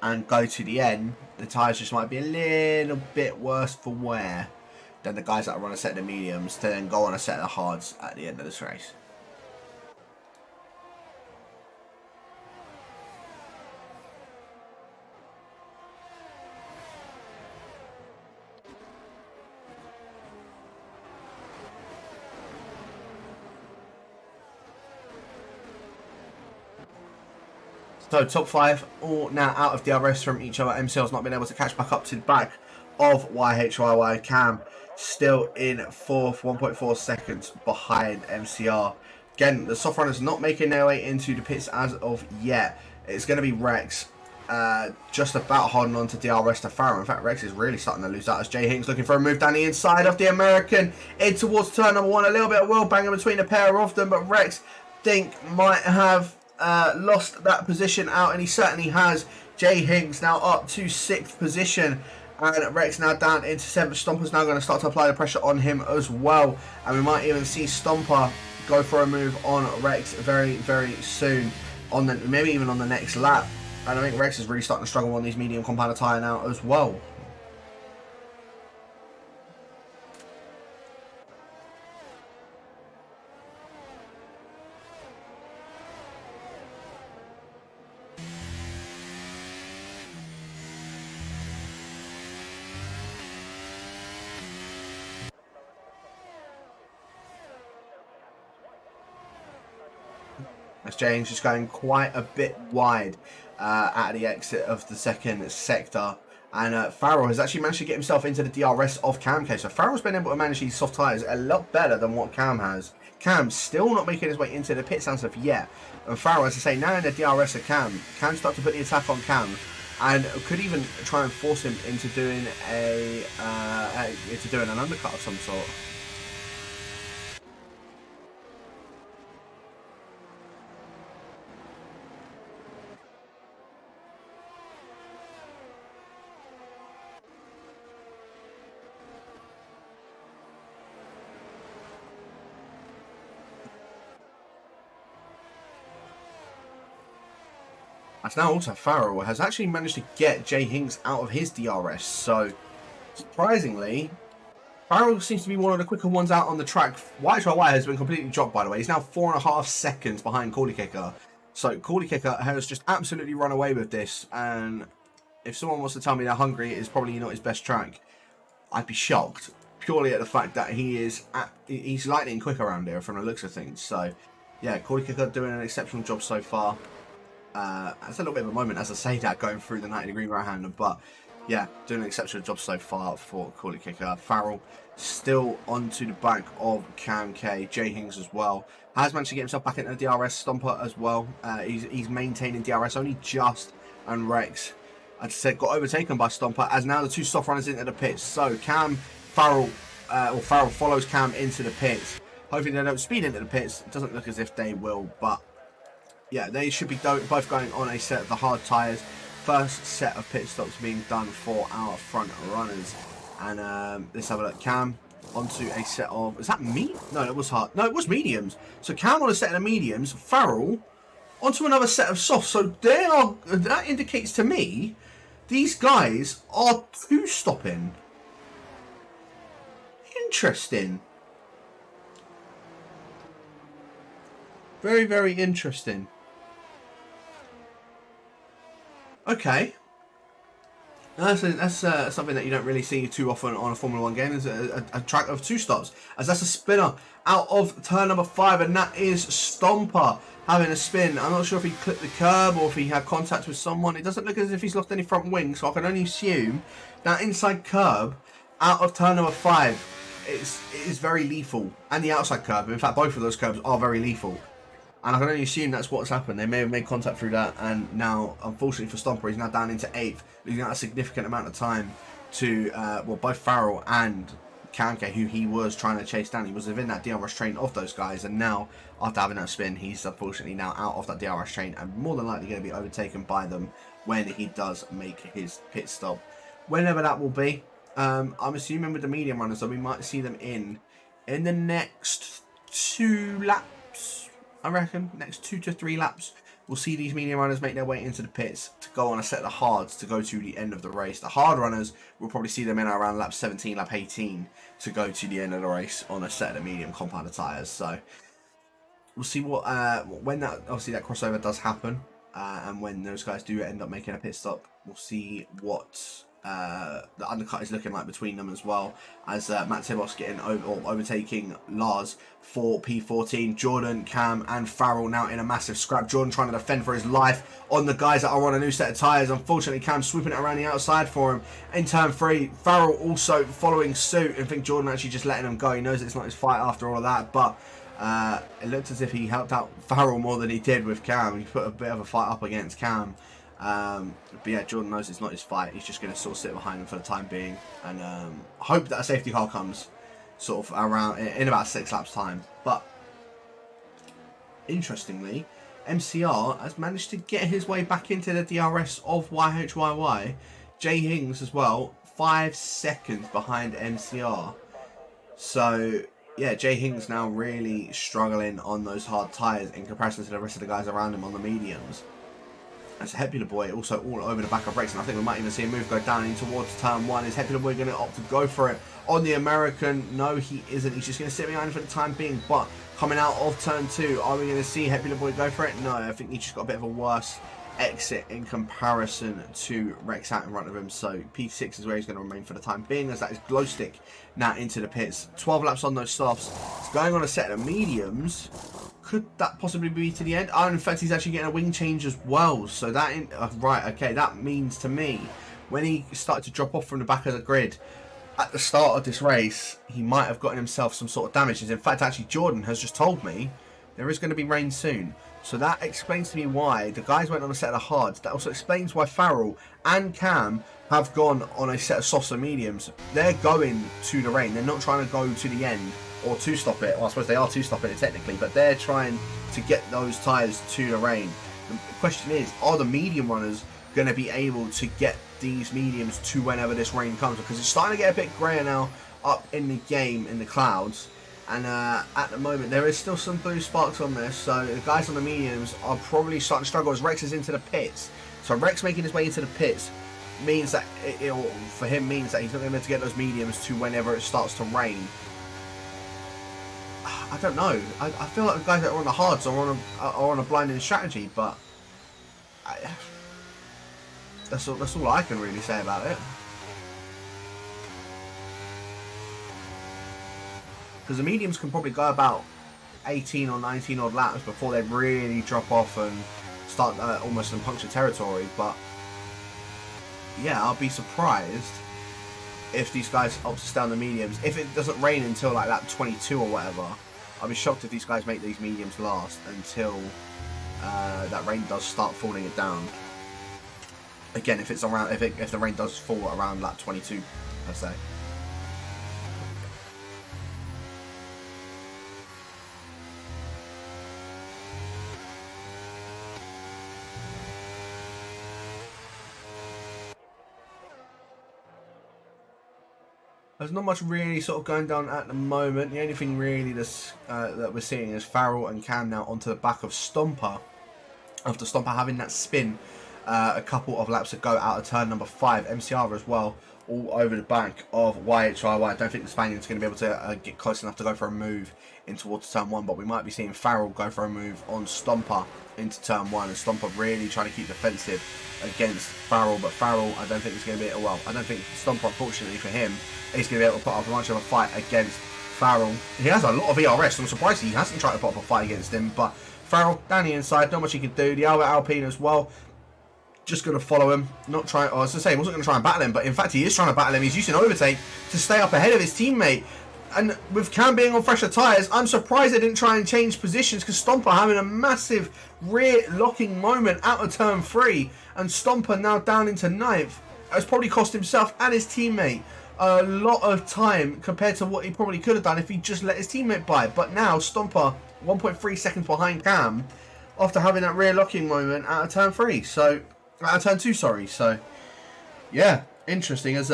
and go to the end, the tyres just might be a little bit worse for wear than the guys that run a set of the mediums to then go on a set of the hards at the end of this race. So top 5 all now out of DRS from each other. MCL's not been able to catch back up to the back of YHYY. Cam still in 4th, 1.4 seconds behind MCR. Again, the soft runners not making their way into the pits as of yet. It's going to be Rex just about holding on to DRS to Farrell. In fact, Rex is really starting to lose out as Jay Hinks looking for a move down the inside of the American in towards turn number 1. A little bit of wheel banging between the pair of them, but Rex might have lost that position out, and he certainly has. Jay Hinks now up to 6th position, and Rex now down into 7th. Stomper's now going to start to apply the pressure on him as well, and we might even see Stomper go for a move on Rex very soon, on the maybe even on the next lap. And I think Rex is really starting to struggle on these medium compounder tyre now as well. As James just going quite a bit wide at the exit of the second sector. And Farrell has actually managed to get himself into the DRS of Cam K. So Farrell's been able to manage these soft tyres a lot better than what Cam has. Cam's still not making his way into the pits as of yet. And Farrell, as I say, now in the DRS of Cam, can start to put the attack on Cam. And could even try and force him into doing an undercut of some sort. As now also Farrell has actually managed to get Jay Hinks out of his DRS. So, surprisingly, Farrell seems to be one of the quicker ones out on the track. YHYY has been completely dropped, by the way. He's now 4.5 seconds behind Cordy Kicker. So Cordy Kicker has just absolutely run away with this. And if someone wants to tell me that Hungary is probably not his best track, I'd be shocked. Purely at the fact that he's lightning quick around here from the looks of things. So yeah, Cordy Kicker doing an exceptional job so far. It's a little bit of a moment as I say that, going through the 90-degree right-hander, but yeah, doing an exceptional job so far for Cordy Kicker. Farrell still onto the back of Cam K. Jay Hings as well has managed to get himself back into the DRS Stomper as well. He's maintaining DRS only just, and Rex, as I said, got overtaken by Stomper as now the two soft runners into the pits. So Farrell follows Cam into the pits. Hopefully they don't speed into the pits. It doesn't look as if they will, but yeah, they should be both going on a set of the hard tyres. First set of pit stops being done for our front runners. And let's have a look. Cam onto a set of... Is that me? No, it was hard. No, it was mediums. So Cam on a set of mediums. Farrell onto another set of softs. So that indicates to me these guys are two-stopping. Interesting. Very, very interesting. Okay. That's something that you don't really see too often on a Formula 1 game, is a track of two stops. As that's a spinner out of turn number 5, and that is Stomper having a spin. I'm not sure if he clipped the curb or if he had contact with someone. It doesn't look as if he's lost any front wing, so I can only assume that inside curb out of turn number 5 is very lethal. And the outside curb, in fact both of those curbs are very lethal. And I can only assume that's what's happened. They may have made contact through that, and now, unfortunately for Stomper, he's now down into 8th, losing out a significant amount of time to, well, both Farrell and Kamke, who he was trying to chase down. He was within that DRS train of those guys, and now, after having that spin, he's unfortunately now out of that DRS train, and more than likely going to be overtaken by them when he does make his pit stop. Whenever that will be, I'm assuming with the medium runners that we might see them in the next 2 laps. I reckon next 2 to 3 laps we'll see these medium runners make their way into the pits to go on a set of the hards to go to the end of the race. The hard runners, we'll probably see them in around lap 17, lap 18 to go to the end of the race on a set of the medium compounded tyres. So we'll see what when that, obviously that crossover does happen, and when those guys do end up making a pit stop, we'll see what the undercut is looking like between them as well, as Matt Tibos getting overtaking Lars for P14. Jordan, Cam and Farrell now in a massive scrap. Jordan trying to defend for his life on the guys that are on a new set of tyres. Unfortunately, Cam swooping it around the outside for him in turn 3. Farrell also following suit, and I think Jordan actually just letting him go. He knows it's not his fight after all of that, but it looked as if he helped out Farrell more than he did with Cam. He put a bit of a fight up against Cam. But yeah, Jordan knows it's not his fight. He's just going to sort of sit behind him for the time being, and hope that a safety car comes sort of around in about 6 laps time. But interestingly, MCR has managed to get his way back into the DRS of YHYY. Jay Hings as well, 5 seconds behind MCR. So yeah, Jay Hings now really struggling on those hard tyres in comparison to the rest of the guys around him on the mediums. That's Hepular Boy also all over the back of Rex, and I think we might even see a move go down in towards turn 1. Is Hepular Boy going to opt to go for it on the American? No, he isn't. He's just going to sit behind for the time being, but coming out of turn 2, are we going to see Hepular Boy go for it? No, I think he just got a bit of a worse exit in comparison to Rex out in front of him. So P6 is where he's going to remain for the time being, as that is Glowstick now into the pits. 12 laps on those softs. It's going on a set of mediums. Could that possibly be to the end? Oh, in fact, he's actually getting a wing change as well. So that, right, okay, that means to me, when he started to drop off from the back of the grid at the start of this race, he might have gotten himself some sort of damages. In fact, actually, Jordan has just told me there is going to be rain soon. So that explains to me why the guys went on a set of hards. That also explains why Farrell and Cam have gone on a set of softs and mediums. They're going to the rain. They're not trying to go to the end or to stop it. Well, I suppose they are to stopping it technically, but they're trying to get those tyres to the rain. The question is, are the medium runners going to be able to get these mediums to whenever this rain comes? Because it's starting to get a bit grayer now up in the game, in the clouds. And at the moment, there is still some blue sparks on this. So the guys on the mediums are probably starting to struggle as Rex is into the pits. So Rex making his way into the pits. means that for him means that he's not going to be able to get those mediums to whenever it starts to rain. I don't know. I feel like the guys that are on the hards are on a blinding strategy, but that's all I can really say about it. Because the mediums can probably go about 18 or 19 odd laps before they really drop off and start almost in puncture territory. But yeah, I'll be surprised if these guys opt to stay on the mediums. If it doesn't rain until like lap 22 or whatever, I'll be shocked if these guys make these mediums last until that rain does start falling it down. Again, if it's around, if the rain does fall around lap 22, per se. There's not much really sort of going down at the moment. The only thing really that we're seeing is Farrell and Cam now onto the back of Stomper. After Stomper having that spin a couple of laps ago out of turn number 5. MCR as well, all over the back of YHIY. I don't think the Spaniard's going to be able to get close enough to go for a move in towards turn 1, but we might be seeing Farrell go for a move on Stomper into turn 1, and Stomper really trying to keep defensive against Farrell. But Farrell, I don't think it's going to be I don't think Stomper, unfortunately for him, is going to be able to put up much of a fight against Farrell. He has a lot of ERS, so I'm surprised he hasn't tried to put up a fight against him. But Farrell down the inside, not much he can do. The Albert Alpine as well, just going to follow him, not trying. I was going to say he wasn't going to try and battle him, but in fact he is trying to battle him. He's using overtake to stay up ahead of his teammate. And with Cam being on fresher tyres, I'm surprised they didn't try and change positions, because Stomper having a massive rear locking moment out of turn 3, and Stomper now down into 9th has probably cost himself and his teammate a lot of time compared to what he probably could have done if he just let his teammate by. But now Stomper 1.3 seconds behind Cam after having that rear locking moment out of turn 3. So out of turn 2, sorry. So yeah, interesting. As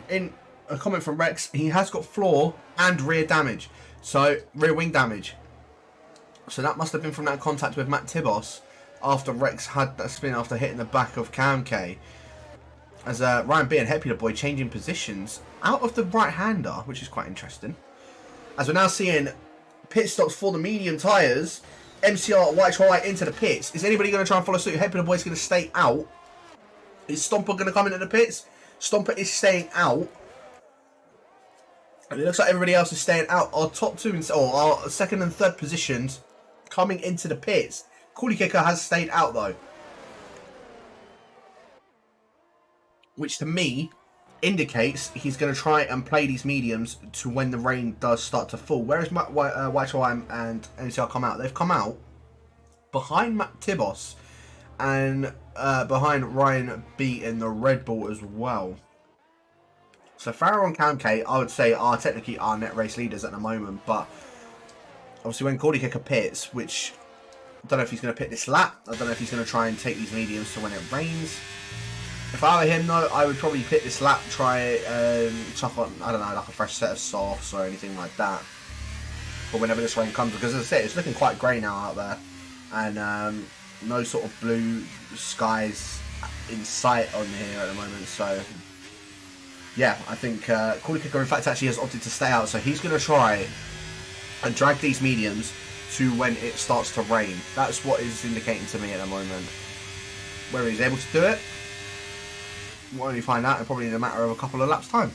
in a comment from Rex, he has got floor and rear damage, so rear wing damage. So that must have been from that contact with Matt Tibos after Rex had that spin after hitting the back of Cam K. As Ryan B and Happy the Boy changing positions out of the right-hander, which is quite interesting. As we're now seeing pit stops for the medium tyres. MCR, YHY into the pits. Is anybody going to try and follow suit? Happy the Boy's going to stay out. Is Stomper going to come into the pits? Stomper is staying out. And it looks like everybody else is staying out. Our top 2 or our second and third positions coming into the pits. Coolie Kicker has stayed out though, which to me indicates he's going to try and play these mediums to when the rain does start to fall. Whereas YHY and NCR come out, they've come out behind Matt Tibos and behind Ryan B in the Red Bull as well. So Farrell and Cam K, I would say, are technically our net race leaders at the moment. But obviously when Coolie Kicker pits, which I don't know if he's going to pit this lap. I don't know if he's going to try and take these mediums to when it rains. If I were him though, I would probably pit this lap, try chuck on, I don't know, like a fresh set of softs or anything like that. But whenever this rain comes, because as I said, it's looking quite grey now out there. And no sort of blue skies in sight on here at the moment. So yeah, I think Coolie Kicker in fact actually has opted to stay out. So he's going to try and drag these mediums to when it starts to rain. That's what is indicating to me at the moment. Whether he's able to do it, we'll only find out in probably in a matter of a couple of laps' time.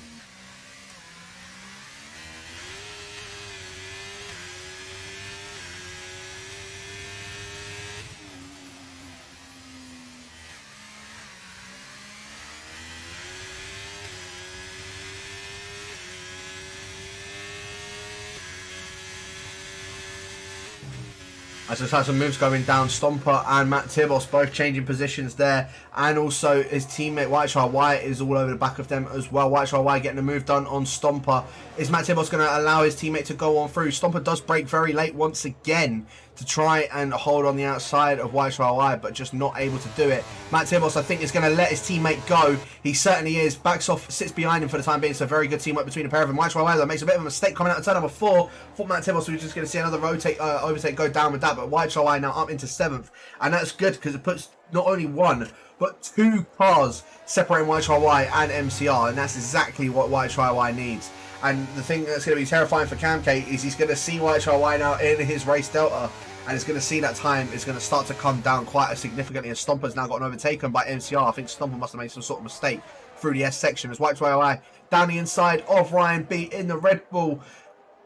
As there's had some moves going down, Stomper and Matt Tibos both changing positions there, and also his teammate YHY is all over the back of them as well. YHY getting a move done on Stomper. Is Matt Tibos going to allow his teammate to go on through? Stomper does break very late once again to try and hold on the outside of YHY, but just not able to do it. Matt Tibos, I think, is going to let his teammate go. He certainly is. Backs off, sits behind him for the time being. So very good teamwork between the pair of them. YHY though makes a bit of a mistake coming out of turn number 4. Thought Matt Tibos was just going to see another overtake go down with that, but YHY now up into 7th, and that's good because it puts not only one, but two cars separating YHYY and MCR, and that's exactly what YHYY needs. And the thing that's going to be terrifying for Camke is he's going to see YHYY now in his race delta, and it's going to see that time is going to start to come down quite significantly, and Stomper's now gotten overtaken by MCR. I think Stomper must have made some sort of mistake through the S section as YHYY down the inside of Ryan B in the Red Bull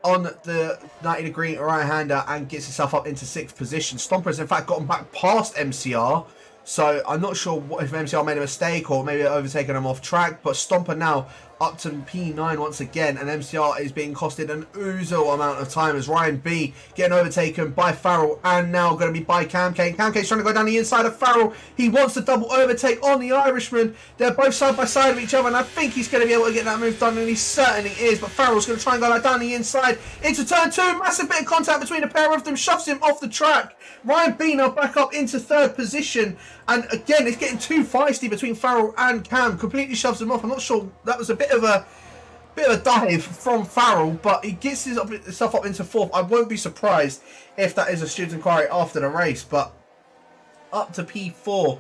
on the 90-degree right-hander and gets himself up into 6th position. Stomper has in fact gotten back past MCR, so I'm not sure if MCR made a mistake or maybe overtaken him off track, but Stomper now up to P9 once again, and MCR is being costed an ouzo amount of time as Ryan B getting overtaken by Farrell and now going to be by Camke. Camke's trying to go down the inside of Farrell. He wants to double overtake on the Irishman. They're both side by side of each other, and I think he's going to be able to get that move done, and he certainly is, but Farrell's going to try and go down the inside into turn 2. Massive bit of contact between the pair of them, shoves him off the track. Ryan B now back up into 3rd position, and again it's getting too feisty between Farrell and Cam. Completely shoves him off. I'm not sure, that was a bit of a dive from Farrell, but he gets himself up into 4th. I won't be surprised if that is a student inquiry after the race, but up to P4,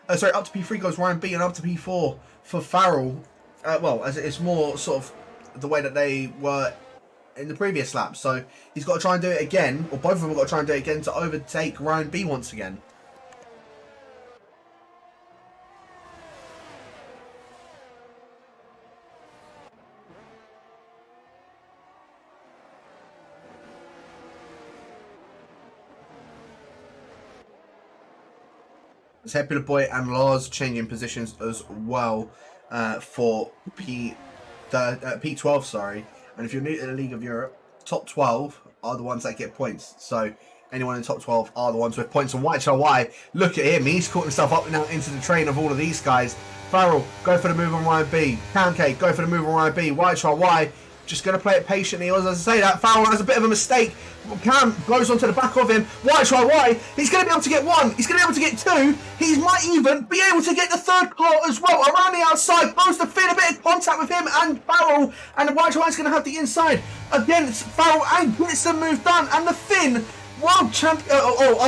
up to P3 goes Ryan B, and up to P4 for Farrell. Well, as it's more sort of the way that they were in the previous lap, so he's got to try and do it again, or both of them have got to try and do it again to overtake Ryan B once again. It's Happy the Boy and Lars changing positions as well for P12, sorry. And if you're new to the League of Europe, top 12 are the ones that get points. So anyone in top 12 are the ones with points. And YHY, look at him. He's caught himself up now into the train of all of these guys. Farrell, go for the move on Ryan B. Camke, go for the move on Ryan B. YHY, just going to play it patiently. As I say that, Farrell has a bit of a mistake. Cam goes onto the back of him. YHY, he's going to be able to get 1. He's going to be able to get 2. He might even be able to get the 3rd car as well. Around the outside, goes to Finn, a bit of contact with him and Farrell. And YHY is going to have the inside against Farrell and gets the move done. And the Finn, our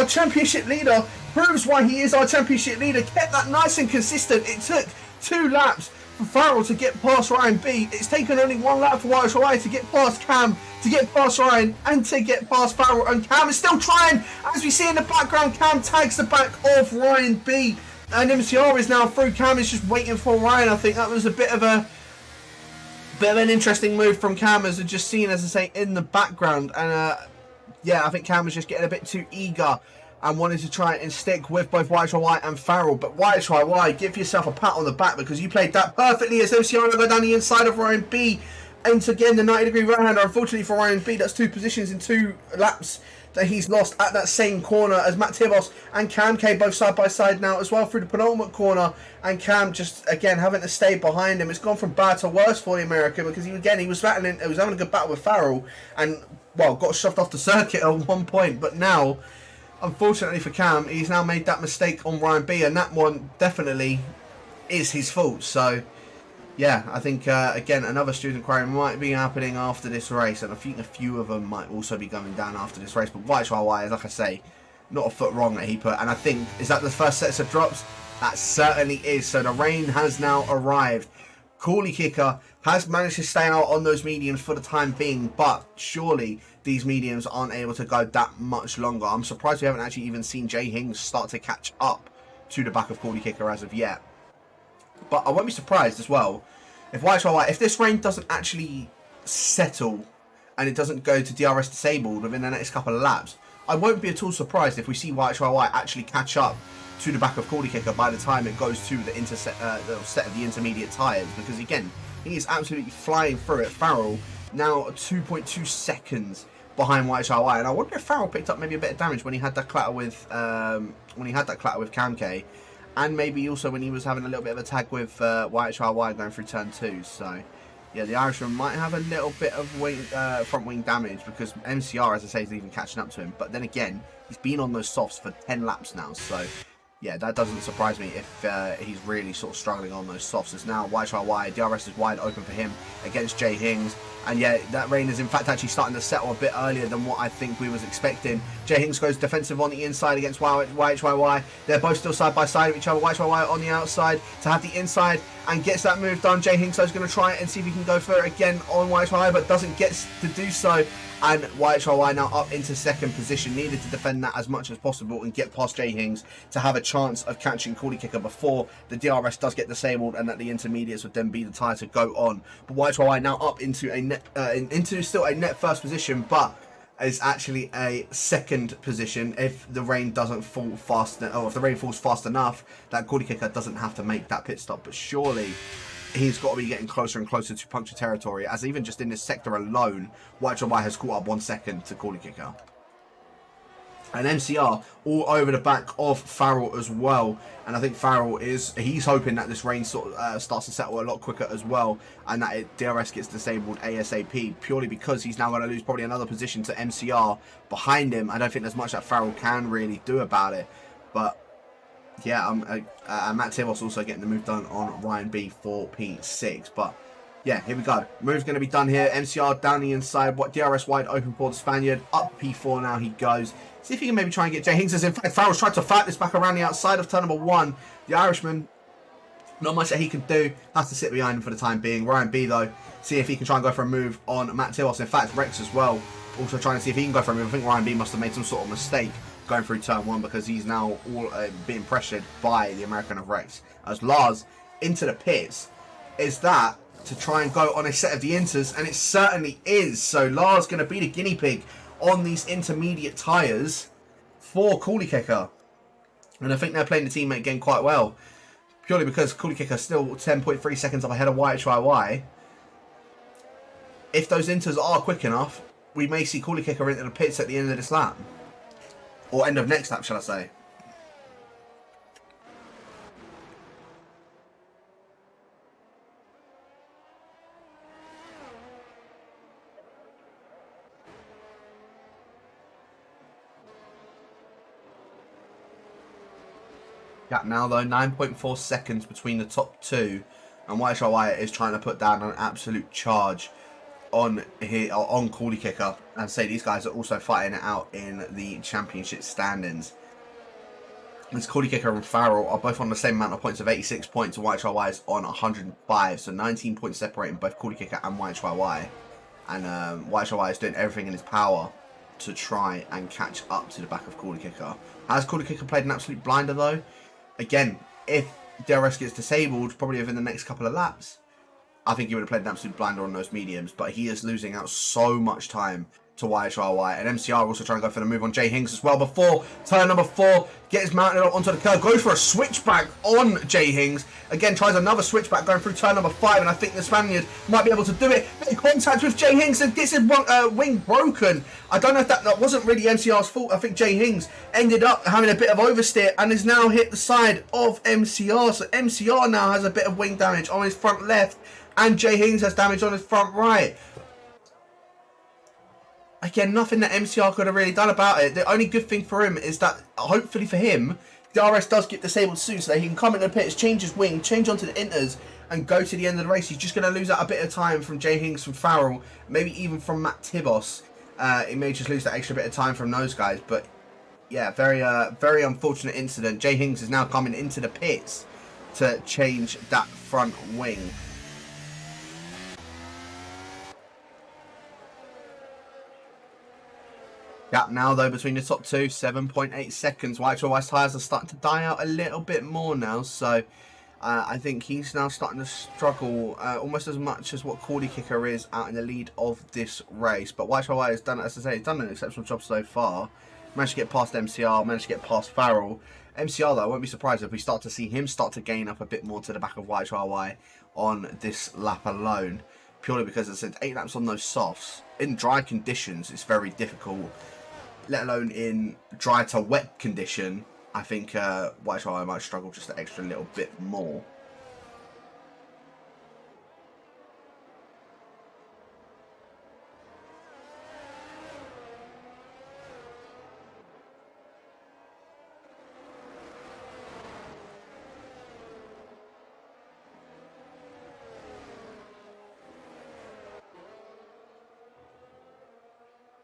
championship leader, proves why he is our championship leader. Kept that nice and consistent. It took 2 laps for Farrell to get past Ryan B. It's taken only 1 lap for YHY to get past Cam, to get past Ryan, and to get past Farrell. And Cam is still trying. As we see in the background, Cam tags the back of Ryan B. And MCR is now through. Cam is just waiting for Ryan. I think that was a bit of an interesting move from Cam, as just seen, as I say, in the background. And yeah, I think Cam was just getting a bit too eager and wanted to try and stick with both YHY and Farrell. But YHY, give yourself a pat on the back, because you played that perfectly as MCR go down the inside of Ryan B. And again, the 90-degree right-hander. Unfortunately for Ryan B, that's 2 positions in 2 laps that he's lost at that same corner, as Matt Tibos and Camke both side by side now as well through the penultimate corner. And Cam just, again, having to stay behind him. It's gone from bad to worse for the American, because he was having a good battle with Farrell and, well, got shoved off the circuit at one point. But now, unfortunately for Cam, he's now made that mistake on Ryan B, and that one definitely is his fault. So yeah, I think again, another student inquiry might be happening after this race, and I think a few of them might also be going down after this race. But YHY, like I say, not a foot wrong that he put, and I think, is that the first sets of drops? That certainly is. So the rain has now arrived. Cooley Kicker has managed to stay out on those mediums for the time being, but surely these mediums aren't able to go that much longer. I'm surprised we haven't actually even seen Jay Hings start to catch up to the back of Cooley Kicker as of yet. But I won't be surprised as well if YHY, if this rain doesn't actually settle and it doesn't go to DRS disabled within the next couple of laps. I won't be at all surprised if we see YHY actually catch up to the back of Cooley Kicker by the time it goes to the set of the intermediate tyres, because again, he is absolutely flying through it. Farrell now 2.2 seconds behind YHY, and I wonder if Farrell picked up maybe a bit of damage when he had that clatter with Camke, and maybe also when he was having a little bit of a tag with YHY going through turn 2. So yeah, the Irishman might have a little bit of front wing damage, because MCR, as I say, is even catching up to him. But then again, he's been on those softs for 10 laps now, so yeah, that doesn't surprise me if he's really sort of struggling on those softs. As now YHYY, DRS is wide open for him against Jay Hings. And yeah, that rain is in fact actually starting to settle a bit earlier than what I think we was expecting. Jay Hings goes defensive on the inside against YHYY. They're both still side by side of each other. YHYY on the outside to have the inside and gets that move done. Jay Hings is going to try it and see if he can go for it again on YHYY, but doesn't get to do so. And YHYY now up into second position, needed to defend that as much as possible and get past Jay Hings to have a chance of catching Coolie Kicker before the DRS does get disabled and that the intermediates would then be the tyre to go on. But YHYY now up into a still a net first position, but is actually a second position if the rain doesn't fall fast, or if the rain falls fast enough that Coolie Kicker doesn't have to make that pit stop. But surely he's got to be getting closer and closer to puncture territory, as even just in this sector alone, YHY has caught up 1 second to Coolie Kicker. And MCR all over the back of Farrell as well. And I think Farrell he's hoping that this rain sort of starts to settle a lot quicker as well, and that DRS gets disabled ASAP, purely because he's now going to lose probably another position to MCR behind him. I don't think there's much that Farrell can really do about it. But yeah, Matt Tibos also getting the move done on Ryan B for P6. But yeah, here we go. Move's going to be done here. MCR down the inside. What DRS wide open for the Spaniard. Up P4 now he goes. See if he can maybe try and get Jay Hings. As in fact, Farrell's tried to fight this back around the outside of turn number 1. The Irishman, not much that he can do. Has to sit behind him for the time being. Ryan B though, see if he can try and go for a move on Matt Tibos. In fact, Rex as well, also trying to see if he can go for a move. I think Ryan B must have made some sort of mistake going through turn 1, because he's now all being pressured by the American of Rex. As Lars into the pits, is that to try and go on a set of the inters, and it certainly is. So Lars going to be the guinea pig on these intermediate tyres for Coolie Kicker. And I think they're playing the teammate game quite well, purely because Coolie Kicker is still 10.3 seconds up ahead of YHYY. If those inters are quick enough, we may see Coolie Kicker into the pits at the end of this lap. Or end of next lap, shall I say. Gap now though, 9.4 seconds between the top two. And YHY is trying to put down an absolute charge on Coolie Kicker. And say these guys are also fighting it out in the championship standings. As Coolie Kicker and Farrell are both on the same amount of points of 86 points, and YHY is on 105. So 19 points separating both Coolie Kicker and YHY. And YHY is doing everything in his power to try and catch up to the back of Coolie Kicker. Has Coolie Kicker played an absolute blinder though? Again, if DRS gets disabled, probably within the next couple of laps, I think he would have played an absolute blinder on those mediums. But he is losing out so much time to YHY. And MCR also trying to go for the move on Jay Hings as well before turn number 4. Gets mounted up onto the curve, goes for a switchback on Jay Hings. Again, tries another switchback going through turn number 5. And I think the Spaniard might be able to do it. Make contact with Jay Hings and gets his wing broken. I don't know if that wasn't really MCR's fault. I think Jay Hings ended up having a bit of oversteer and has now hit the side of MCR. So MCR now has a bit of wing damage on his front left. And Jay Hings has damage on his front right. Again, nothing that MCR could have really done about it. The only good thing for him is that, hopefully for him, DRS does get disabled soon, so that he can come in the pits, change his wing, change onto the inters, and go to the end of the race. He's just going to lose out a bit of time from Jay Hings, from Farrell, maybe even from Matt Tibos. He may just lose that extra bit of time from those guys. But yeah, very unfortunate incident. Jay Hings is now coming into the pits to change that front wing. Gap now though between the top two, 7.8 seconds. YHY's tyres are starting to die out a little bit more now, so I think he's now starting to struggle almost as much as what Coolie Kicker is out in the lead of this race. But YHY has done, as I say, he's done an exceptional job so far. Managed to get past MCR, managed to get past Farrell. MCR though, I won't be surprised if we start to see him start to gain up a bit more to the back of YHY on this lap alone. Purely because, as I said, 8 laps on those softs. In dry conditions, it's very difficult. Let alone in dry to wet condition, I think YHY might struggle just an extra little bit more.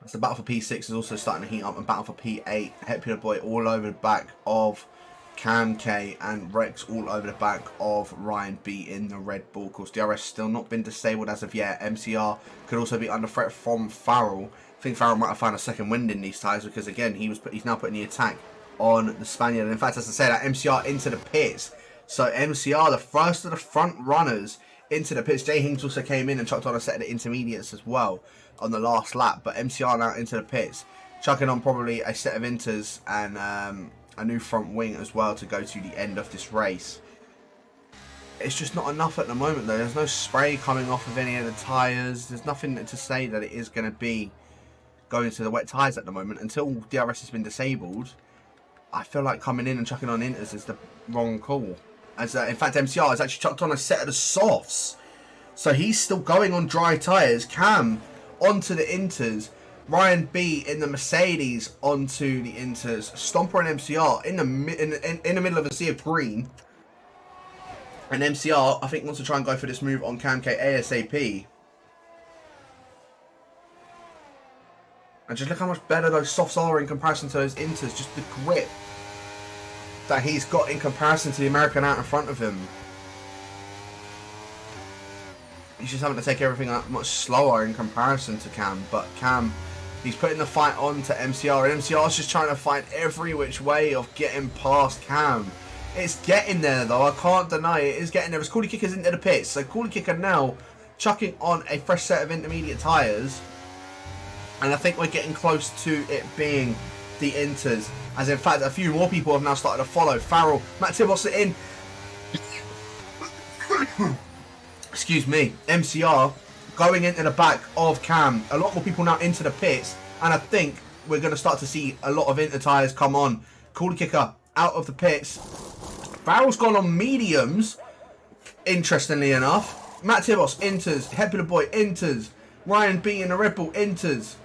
As the battle for P6 is also starting to heat up, and battle for P8. Hepier Boy all over the back of Cam K, and Rex all over the back of Ryan B in the Red Bull. Of course, DRS still not been disabled as of yet. MCR could also be under threat from Farrell. I think Farrell might have found a second wind in these tyres, because again, he's now putting the attack on the Spaniard. And in fact, as I said, that MCR into the pits. So MCR, the first of the front runners into the pits. Jay Hings also came in and chucked on a set of the intermediates as well on the last lap. But MCR now into the pits, chucking on probably a set of inters and a new front wing as well to go to the end of this race. It's just not enough at the moment though. There's no spray coming off of any of the tyres. There's nothing to say that it is going to be going to the wet tyres at the moment until DRS has been disabled. I feel like coming in and chucking on inters is the wrong call. As in fact, MCR has actually chucked on a set of the softs, so he's still going on dry tyres. Cam onto the inters, Ryan B in the Mercedes onto the inters, Stomper and MCR in the middle of a sea of green. And MCR, I think, wants to try and go for this move on Cam K ASAP. And just look how much better those softs are in comparison to those inters. Just the grip that he's got in comparison to the American out in front of him. He's just having to take everything much slower in comparison to Cam. But Cam, he's putting the fight on to MCR. And MCR's just trying to find every which way of getting past Cam. It's getting there though, I can't deny it. It's getting there. As Coolie Kicker's into the pits. So Coolie Kicker now chucking on a fresh set of intermediate tyres. And I think we're getting close to it being the inters. As in fact, a few more people have now started to follow. Farrell, Matt Tibos in. Excuse me. MCR going into the back of Cam. A lot more people now into the pits. And I think we're going to start to see a lot of inter tyres come on. Coolie Kicker out of the pits. Farrell's gone on mediums, interestingly enough. Matt Tibos inters. Hepier Boy inters. Ryan B in the Red Bull inters.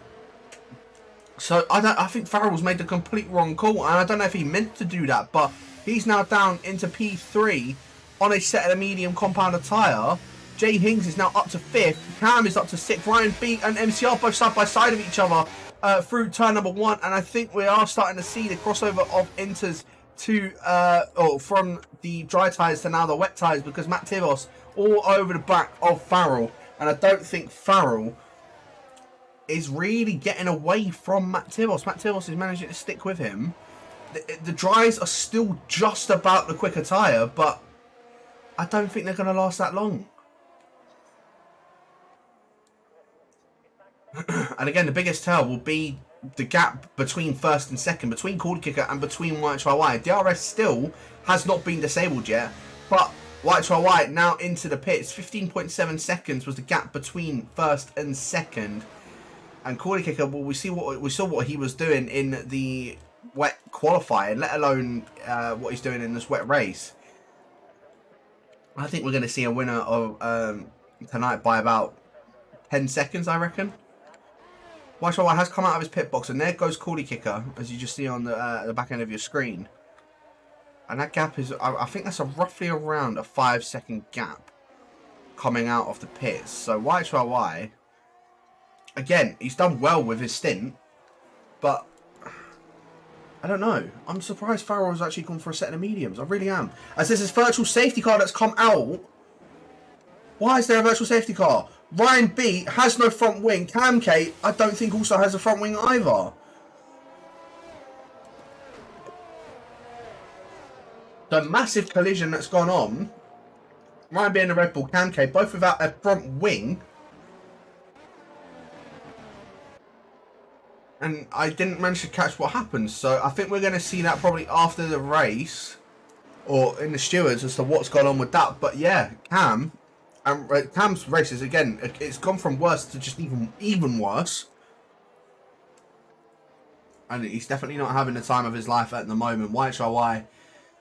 So I think Farrell's made the complete wrong call, and I don't know if he meant to do that, but he's now down into P3 on a set of the medium compounder tyre. Jay Hings is now up to 5th. Cam is up to 6th. Ryan B and MCR both side by side of each other through turn number 1, and I think we are starting to see the crossover of inters to from the dry tyres to now the wet tyres, because Matt Tibos all over the back of Farrell, and I don't think Farrell is really getting away from Matt Tibos. Matt Tibos is managing to stick with him. The dries are still just about the quicker tyre, but I don't think they're going to last that long. And again, the biggest tell will be the gap between first and second, between Coolie Kicker and between White YY. DRS still has not been disabled yet, but White YY now into the pits. 15.7 seconds was the gap between first and second. And Coolie Kicker, well, we saw what he was doing in the wet qualifying, let alone what he's doing in this wet race. I think we're going to see a winner of tonight by about 10 seconds, I reckon. White YY has come out of his pit box, and there goes Coolie Kicker, as you just see on the back end of your screen. And that gap is, I think that's roughly around a 5-second gap coming out of the pits. So White YY, again, he's done well with his stint, but I don't know. I'm surprised Farrell has actually gone for a set of mediums. I really am. As there's this virtual safety car that's come out. Why is there a virtual safety car? Ryan B has no front wing. Cam K, I don't think also has a front wing either. The massive collision that's gone on. Ryan B and the Red Bull, Cam K, both without a front wing. And I didn't manage to catch what happened. So I think we're going to see that probably after the race. Or in the stewards as to what's gone on with that. But yeah, Cam. And Cam's races, again, it's gone from worse to just even worse. And he's definitely not having the time of his life at the moment. White YY,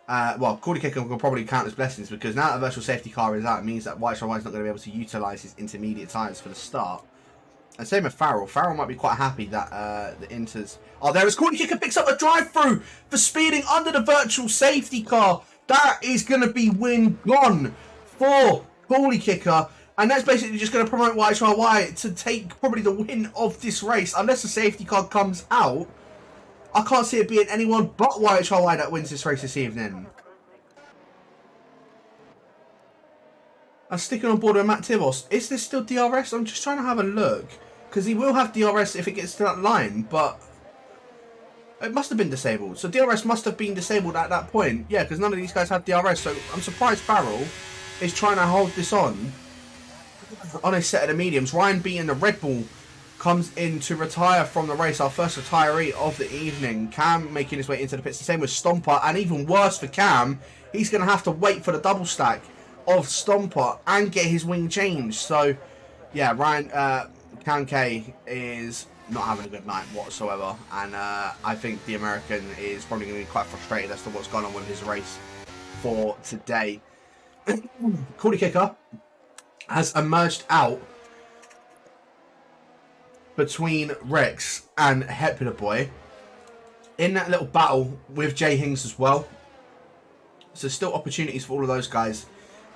well, Coolie Kicker will probably count as blessings, because now that the virtual safety car is out, it means that White YY is not going to be able to utilise his intermediate tyres for the start. And same with Farrell. Farrell might be quite happy that the inters are there. As Coolie Kicker picks up a drive-through for speeding under the virtual safety car. That is going to be win gone for Coolie Kicker. And that's basically just going to promote YHRY to take probably the win of this race. Unless a safety car comes out, I can't see it being anyone but YHRY that wins this race this evening. I'm sticking on board with Matt Tibos. Is this still DRS? I'm just trying to have a look. Because he will have DRS if it gets to that line, but it must have been disabled. So DRS must have been disabled at that point. Yeah, because none of these guys have DRS. So I'm surprised Farrell is trying to hold this on a set of the mediums. Ryan B in the Red Bull comes in to retire from the race. Our first retiree of the evening. Cam making his way into the pits. The same with Stomper. And even worse for Cam, he's going to have to wait for the double stack of Stomper and get his wing changed. So, yeah, Cam K is not having a good night whatsoever. And I think the American is probably going to be quite frustrated as to what's going on with his race for today. Coolie Kicker has emerged out between Rex and Hepula Boy in that little battle with Jay Hings as well. So still opportunities for all of those guys.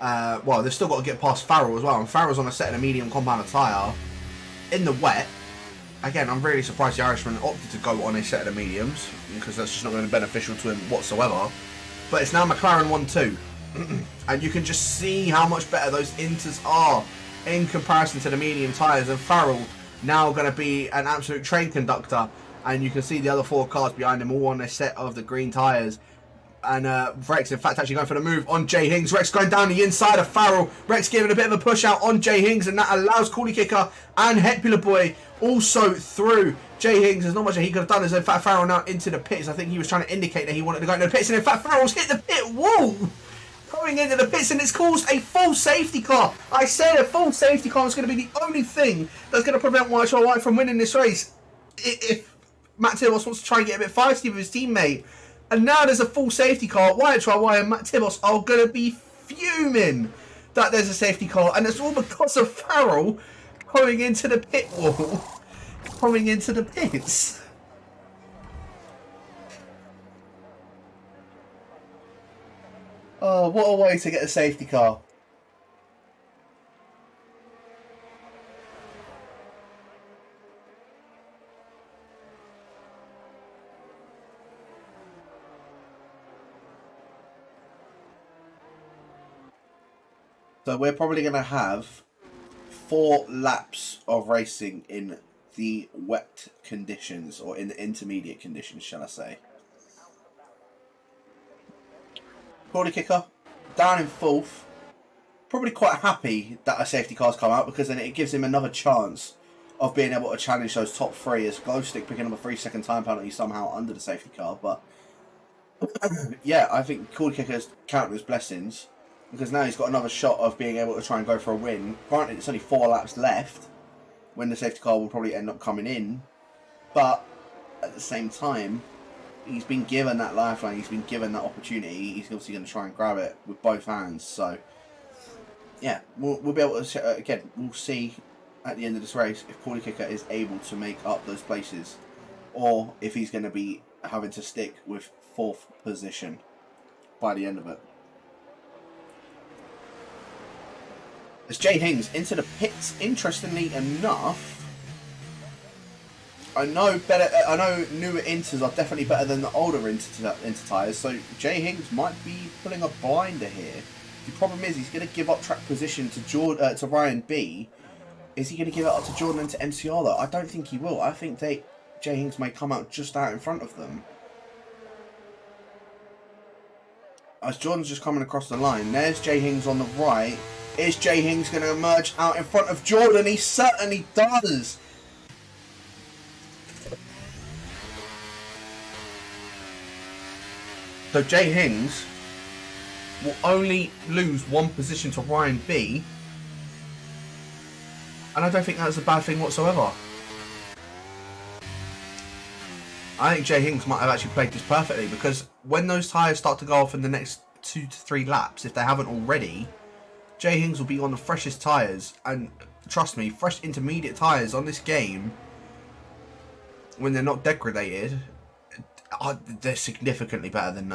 Well, they've still got to get past Farrell as well. And Farrell's on a set of a medium compound tyre in the wet. Again, I'm really surprised the Irishman opted to go on a set of the mediums, because that's just not going to be beneficial to him whatsoever. But it's now McLaren 1-2. And you can just see how much better those inters are in comparison to the medium tyres. And Farrell now going to be an absolute train conductor. And you can see the other 4 cars behind him all on a set of the green tyres. And Rex, in fact, actually going for the move on Jay Hings. Rex going down the inside of Farrell. Rex giving a bit of a push out on Jay Hings, and that allows Coolie Kicker and Hepula Boy also through. Jay Hings, there's not much that he could have done. As in fact, Farrell now into the pits. I think he was trying to indicate that he wanted to go into the pits, and in fact, Farrell's hit the pit wall going into the pits, and it's caused a full safety car. I said a full safety car was going to be the only thing that's going to prevent YHRY from winning this race if Matt Tibos wants to try and get a bit feisty with his teammate. And now there's a full safety car. YHRY and Matt Tibos are going to be fuming that there's a safety car. And it's all because of Farrell coming into the pit wall. Coming into the pits. Oh, what a way to get a safety car. So we're probably going to have 4 laps of racing in the wet conditions, or in the intermediate conditions, shall I say. Coolie Kicker down in 4th. Probably quite happy that a safety car's come out, because then it gives him another chance of being able to challenge those top 3, as Glowstick picking up a 3-second time penalty somehow under the safety car. But yeah, I think Coolie Kicker's counting his blessings, because now he's got another shot of being able to try and go for a win. Granted, it's only 4 laps left when the safety car will probably end up coming in. But at the same time, he's been given that lifeline. He's been given that opportunity. He's obviously going to try and grab it with both hands. So, yeah, we'll be able to... Again, we'll see at the end of this race if Coolie Kicker is able to make up those places, or if he's going to be having to stick with 4th position by the end of it. As Jay Hings into the pits, interestingly enough, I know newer inters are definitely better than the older inter tyres, so Jay Hings might be pulling a blinder here. The problem is he's going to give up track position to Ryan B. Is he going to give it up to Jordan and to MCR though? I don't think he will. I think Jay Hings may come out just out in front of them. As Jordan's just coming across the line, there's Jay Hings on the right. Is Jay Hings going to emerge out in front of Jordan? He certainly does. So Jay Hings will only lose 1 position to Ryan B. And I don't think that's a bad thing whatsoever. I think Jay Hings might have actually played this perfectly, because when those tyres start to go off in the next 2 to 3 laps, if they haven't already, Jay Hings will be on the freshest tyres. And trust me, fresh intermediate tyres on this game, when they're not degraded, they're significantly better than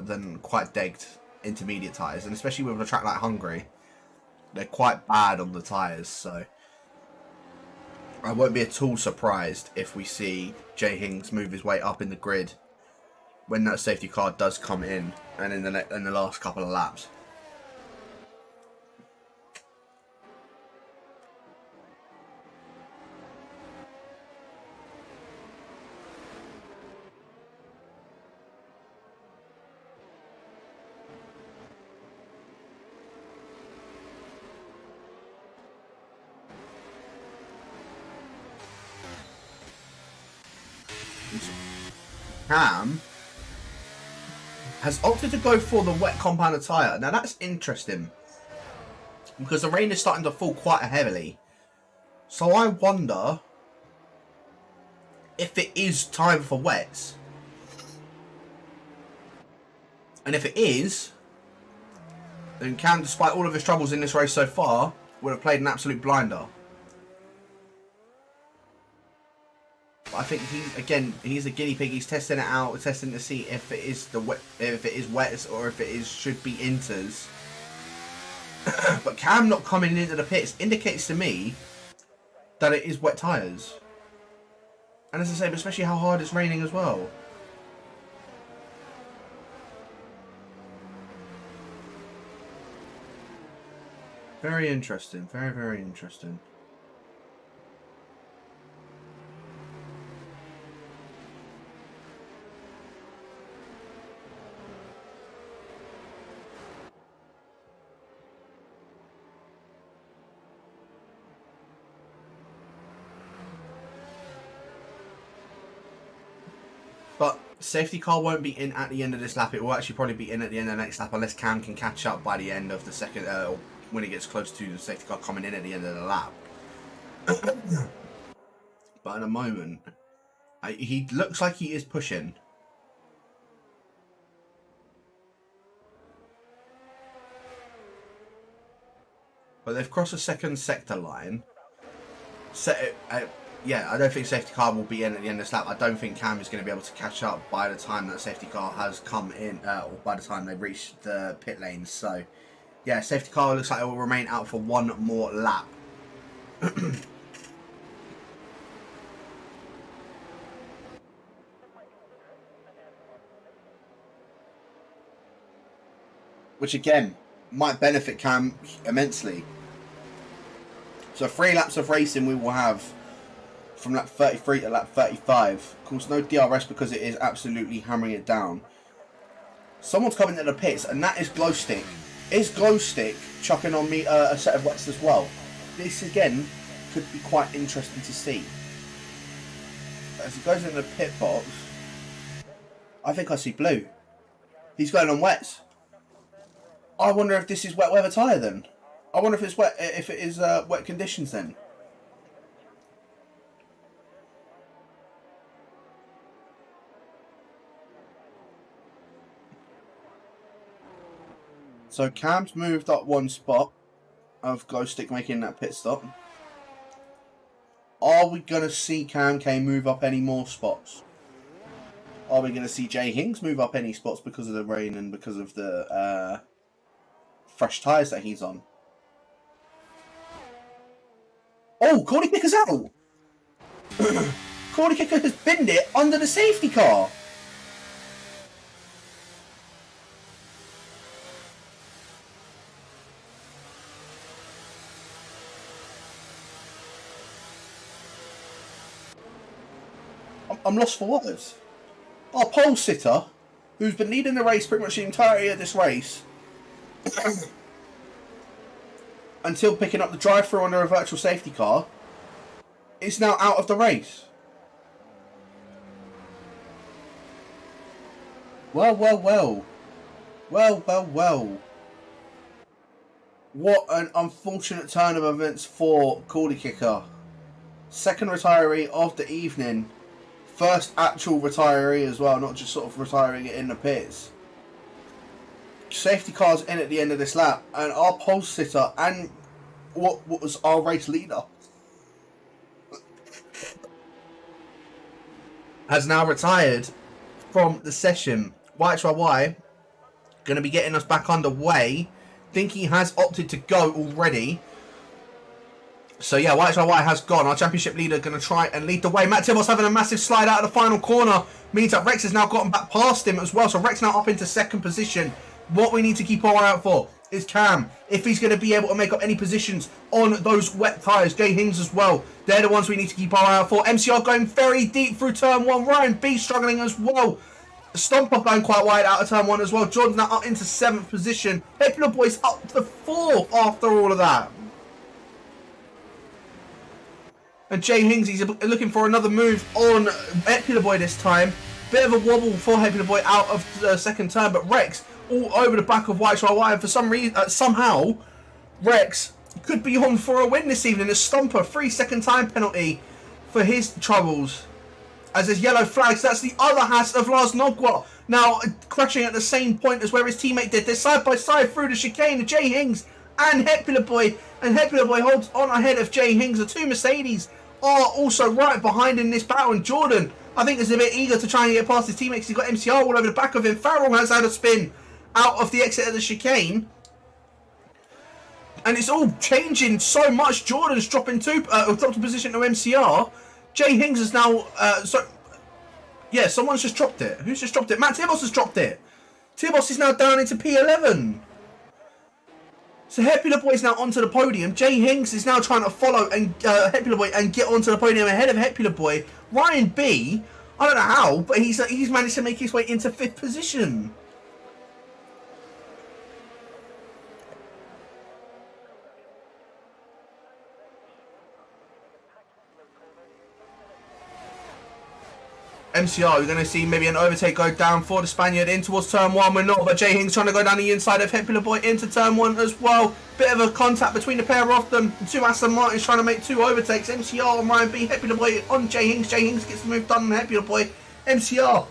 than quite degged intermediate tyres, and especially with a track like Hungary. They're quite bad on the tyres, so I won't be at all surprised if we see Jay Hings move his way up in the grid when that safety car does come in and in the last couple of laps. Cam has opted to go for the wet compounded tyre. Now that's interesting because the rain is starting to fall quite heavily. So I wonder if it is time for wets. And if it is, then Cam, despite all of his troubles in this race so far, would have played an absolute blinder. I think he's a guinea pig. He's testing it out, testing to see if it is wets or if it should be inters. But Cam not coming into the pits indicates to me that it is wet tyres. And as I say, especially how hard it's raining as well. Very interesting. Very, very interesting. But safety car won't be in at the end of this lap. It will actually probably be in at the end of the next lap unless Cam can catch up by the end of the second, when he gets close to the safety car coming in at the end of the lap. But in a moment, he looks like he is pushing. But they've crossed the second sector line. Yeah, I don't think safety car will be in at the end of this lap. I don't think Cam is going to be able to catch up by the time that safety car has come in, or by the time they reach the pit lanes. So, yeah, safety car looks like it will remain out for one more lap. Which, again, might benefit Cam immensely. So 3 laps of racing we will have from lap 33 to lap 35. Of course, no DRS because it is absolutely hammering it down. Someone's coming to the pits, and that is Glowstick. Is Glowstick chucking on me a set of wets as well? This, again, could be quite interesting to see. As he goes in the pit box, I think I see blue. He's going on wets. I wonder if this is wet weather tyre then. I wonder if it's wet. If it is wet conditions then. So Cam's moved up one spot of Glowstick making that pit stop. Are we going to see Cam K move up any more spots? Are we going to see Jay Hings move up any spots because of the rain and because of the fresh tyres that he's on? Oh, Cordy Kicker's out! Cordy Kicker has binned it under the safety car. I'm lost for words. Our pole sitter, who's been leading the race pretty much the entirety of this race, until picking up the drive-through under a virtual safety car, is now out of the race. Well. What an unfortunate turn of events for Cordy Kicker. Second retiree of the evening. First actual retiree as well, not just sort of retiring it in the pits. Safety cars in at the end of this lap, and our pole sitter and what was our race leader has now retired from the session. YXYY going to be getting us back underway think he has opted to go already. So yeah, YHY has gone. Our championship leader going to try and lead the way. Matt Tibos having a massive slide out of the final corner. Means that Rex has now gotten back past him as well. So Rex now up into second position. What we need to keep our eye out for is Cam. If he's going to be able to make up any positions on those wet tyres. Jay Hings as well. They're the ones we need to keep our eye out for. MCR going very deep through turn 1. Ryan B struggling as well. Stomper going quite wide out of turn 1 as well. Jordan's now up into 7th position. Hepler Boy's up to 4th after all of that. And Jay Hings, he's looking for another move on Hepler Boy this time. Bit of a wobble for Hepler Boy out of the second turn, but Rex all over the back of YHY. For some reason, somehow, Rex could be on for a win this evening. A Stomper, 3 second time penalty for his troubles. As there's yellow flags, that's the other Haas of Lars Nogwa. Now crashing at the same point as where his teammate did. They're side by side through the chicane. Jay Hings and Hepler Boy. And Hepler Boy holds on ahead of Jay Hings. The two Mercedes are also right behind in this battle. And Jordan, I think, is a bit eager to try and get past his teammates. He's got MCR all over the back of him. Farrell has had a spin out of the exit of the chicane. And it's all changing so much. Jordan's dropped a position to MCR. Jay Hings is now... yeah, someone's just dropped it. Who's just dropped it? Matt Tibos has dropped it. Tibos is now down into P11. So Hepler Boy is now onto the podium. Jay Hings is now trying to follow and Hepler Boy and get onto the podium ahead of Hepler Boy. Ryan B, I don't know how, but he's managed to make his way into 5th position. MCR, we're going to see maybe an overtake go down for the Spaniard in towards turn 1. We're not, but Jay Hings trying to go down the inside of Hepler Boy into turn 1 as well. Bit of a contact between the pair of them. The two Aston Martins trying to make 2 overtakes. MCR and Ryan B. Hepler Boy on Jay Hings. Jay Hings gets the move done on Hepler Boy. MCR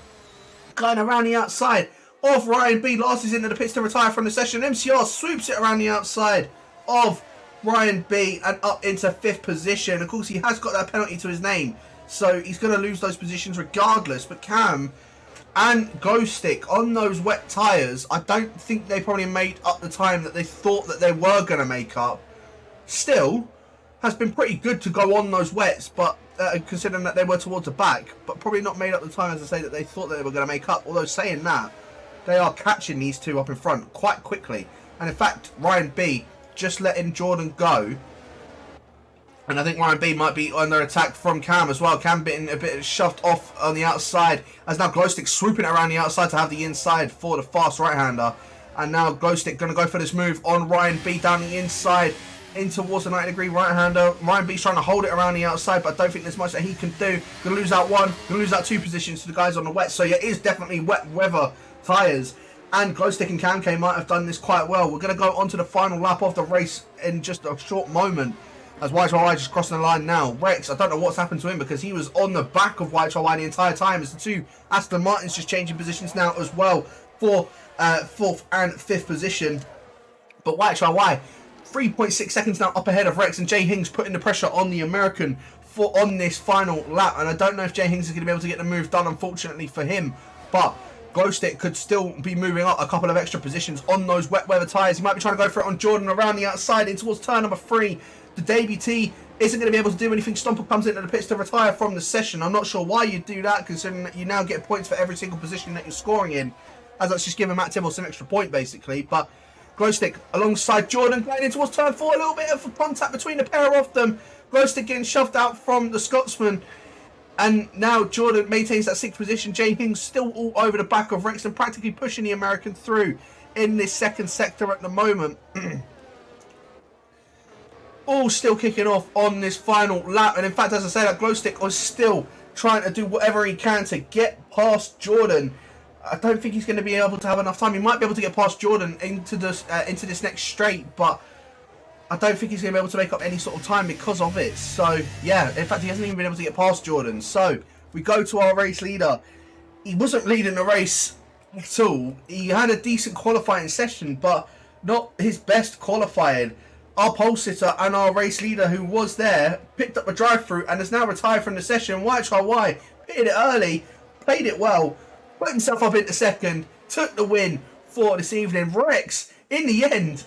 going around the outside of Ryan B. Lars is into the pits to retire from the session. MCR swoops it around the outside of Ryan B. and up into 5th position. Of course, he has got that penalty to his name, so he's going to lose those positions regardless. But Cam and Glowstick on those wet tyres, I don't think they probably made up the time that they thought that they were going to make up. Still, has been pretty good to go on those wets, but considering that they were towards the back, but probably not made up the time, as I say, that they thought that they were going to make up. Although saying that, they are catching these two up in front quite quickly. And in fact, Ryan B just letting Jordan go. And I think Ryan B might be under attack from Cam as well. Cam getting a bit shoved off on the outside, as now Glowstick swooping around the outside to have the inside for the fast right-hander. And now Glowstick going to go for this move on Ryan B down the inside in towards the 90-degree right-hander. Ryan B's trying to hold it around the outside, but I don't think there's much that he can do. Going to lose out 1, going to lose out 2 positions to the guys on the wet. So yeah, it is definitely wet weather tyres. And Glowstick and Cam K might have done this quite well. We're going to go on to the final lap of the race in just a short moment, as YHY just crossing the line now. Rex, I don't know what's happened to him, because he was on the back of YHY the entire time, as the two Aston Martins just changing positions now as well for 4th and 5th position. But YHY 3.6 seconds now up ahead of Rex, and Jay Hings putting the pressure on the American on this final lap. And I don't know if Jay Hings is going to be able to get the move done, unfortunately for him, but Glowstick could still be moving up a couple of extra positions on those wet weather tyres. He might be trying to go for it on Jordan around the outside in towards turn number 3. The debut T isn't going to be able to do anything. Stomper comes into the pits to retire from the session. I'm not sure why you do that, considering that you now get points for every single position that you're scoring in, as that's just giving Matt Tibbles an extra point basically. But Glowstick alongside Jordan going in towards turn 4. A little bit of contact between the pair of them. Glowstick getting shoved out from the Scotsman. And now Jordan maintains that 6th position. Jay Hings still all over the back of Rex and practically pushing the American through in this second sector at the moment. All still kicking off on this final lap. And in fact, as I say, that Glowstick was still trying to do whatever he can to get past Jordan. I don't think he's going to be able to have enough time. He might be able to get past Jordan into this next straight, but I don't think he's going to be able to make up any sort of time because of it. So, yeah, in fact, he hasn't even been able to get past Jordan. So, we go to our race leader. He wasn't leading the race at all. He had a decent qualifying session, but not his best qualifying. Our pole sitter and our race leader, who was there, picked up a drive-through and has now retired from the session. YHY pitted it early, played it well, put himself up into second, took the win for this evening. Rex in the end,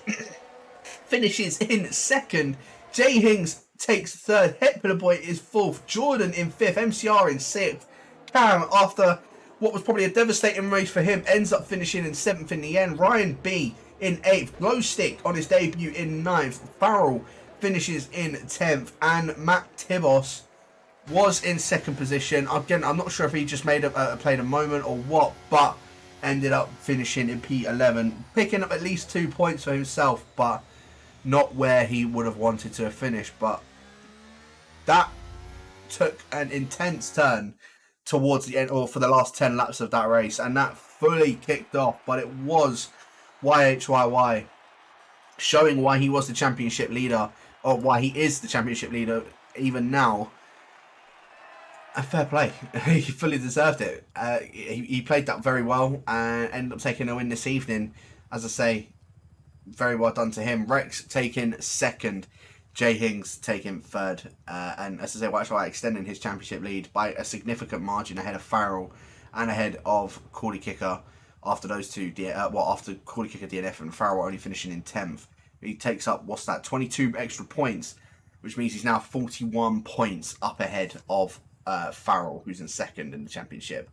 finishes in second. Jay Hings takes third. Boy is fourth. Jordan in fifth. MCR in sixth. Cam, after what was probably a devastating race for him, ends up finishing in seventh in the end. Ryan B in eighth. Glowstick on his debut in ninth. Farrell finishes in 10th. And Matt Tibos was in second position. Again, I'm not sure if he just played a moment or what, but ended up finishing in P11, picking up at least 2 points for himself, but not where he would have wanted to have finished. But that took an intense turn towards the end, or for the last 10 laps of that race, and that fully kicked off. But it was YHYY showing why he was the championship leader, or why he is the championship leader even now. And fair play. He fully deserved it. He played that very well and ended up taking a win this evening. As I say, very well done to him. Rex taking second, Jay Hings taking third, and as I say, YHY extending his championship lead by a significant margin ahead of Farrell and ahead of Corley Kicker. After those two, after Corley Kicker DNF and Farrell only finishing in 10th, he takes up 22 extra points, which means he's now 41 points up ahead of Farrell, who's in second in the championship.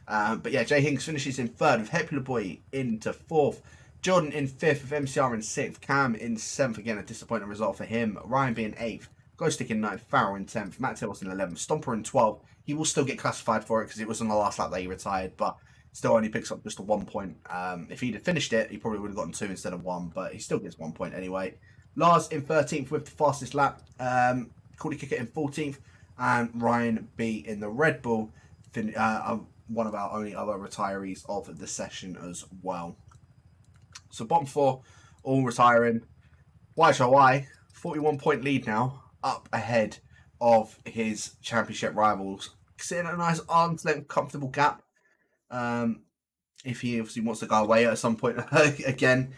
But yeah, Jay Hings finishes in third, with Hepler Boy into fourth. Jordan in fifth, with MCR in sixth. Cam in seventh, again a disappointing result for him. Ryan being eighth. Glowstick in ninth. Farrell in 10th. Matt Tibos in 11th. Stomper in 12th. He will still get classified for it because it was on the last lap that he retired, but still only picks up just a 1 point. If he'd have finished it, he probably would have gotten 2 instead of 1, but he still gets 1 point anyway. Lars in 13th with the fastest lap. Cordy Kicker in 14th. And Ryan B in the Red Bull, one of our only other retirees of the session as well. So bottom 4, all retiring. YHY, 41 point lead now, up ahead of his championship rivals. Sitting at a nice arm's length, comfortable gap. If he obviously wants to go away at some point again,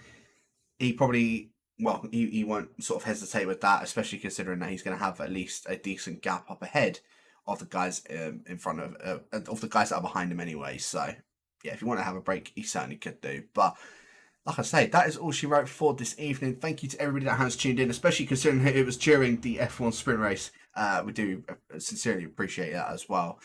he probably... Well, he won't sort of hesitate with that, especially considering that he's going to have at least a decent gap up ahead of the guys in front of the guys that are behind him anyway. So, yeah, if you want to have a break, he certainly could do. But like I say, that is all she wrote for this evening. Thank you to everybody that has tuned in, especially considering it was during the F1 sprint race. We do sincerely appreciate that as well.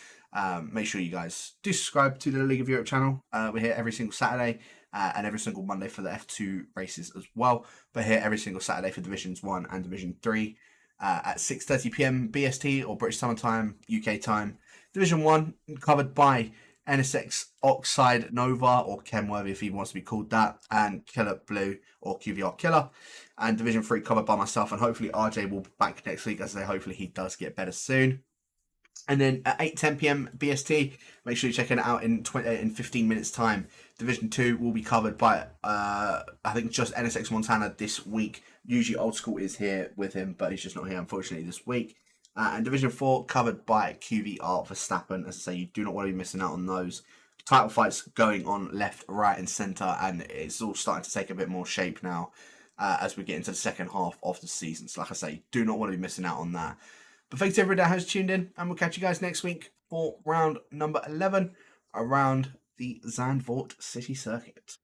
Make sure you guys do subscribe to the League of Europe channel. We're here every single Saturday. And every single Monday for the F2 races as well. But here every single Saturday for Divisions 1 and Division 3 at 6:30 PM BST or British Summer Time, UK time. Division 1 covered by NSX Oxide Nova, or Kenworthy if he wants to be called that, and Killer Blue or QVR Killer. And Division 3 covered by myself, and hopefully RJ will be back next week. As I say, hopefully he does get better soon. And then at 8:10 PM BST, make sure you check it out in 15 minutes time. Division 2 will be covered by, I think, just NSX Montana this week. Usually Old School is here with him, but he's just not here, unfortunately, this week. And Division 4 covered by QVR Verstappen. As I say, you do not want to be missing out on those. Title fights going on left, right, and centre, and it's all starting to take a bit more shape now as we get into the second half of the season. So, like I say, you do not want to be missing out on that. But thanks to everybody that has tuned in, and we'll catch you guys next week for round number 11 around the Zandvoort City Circuit.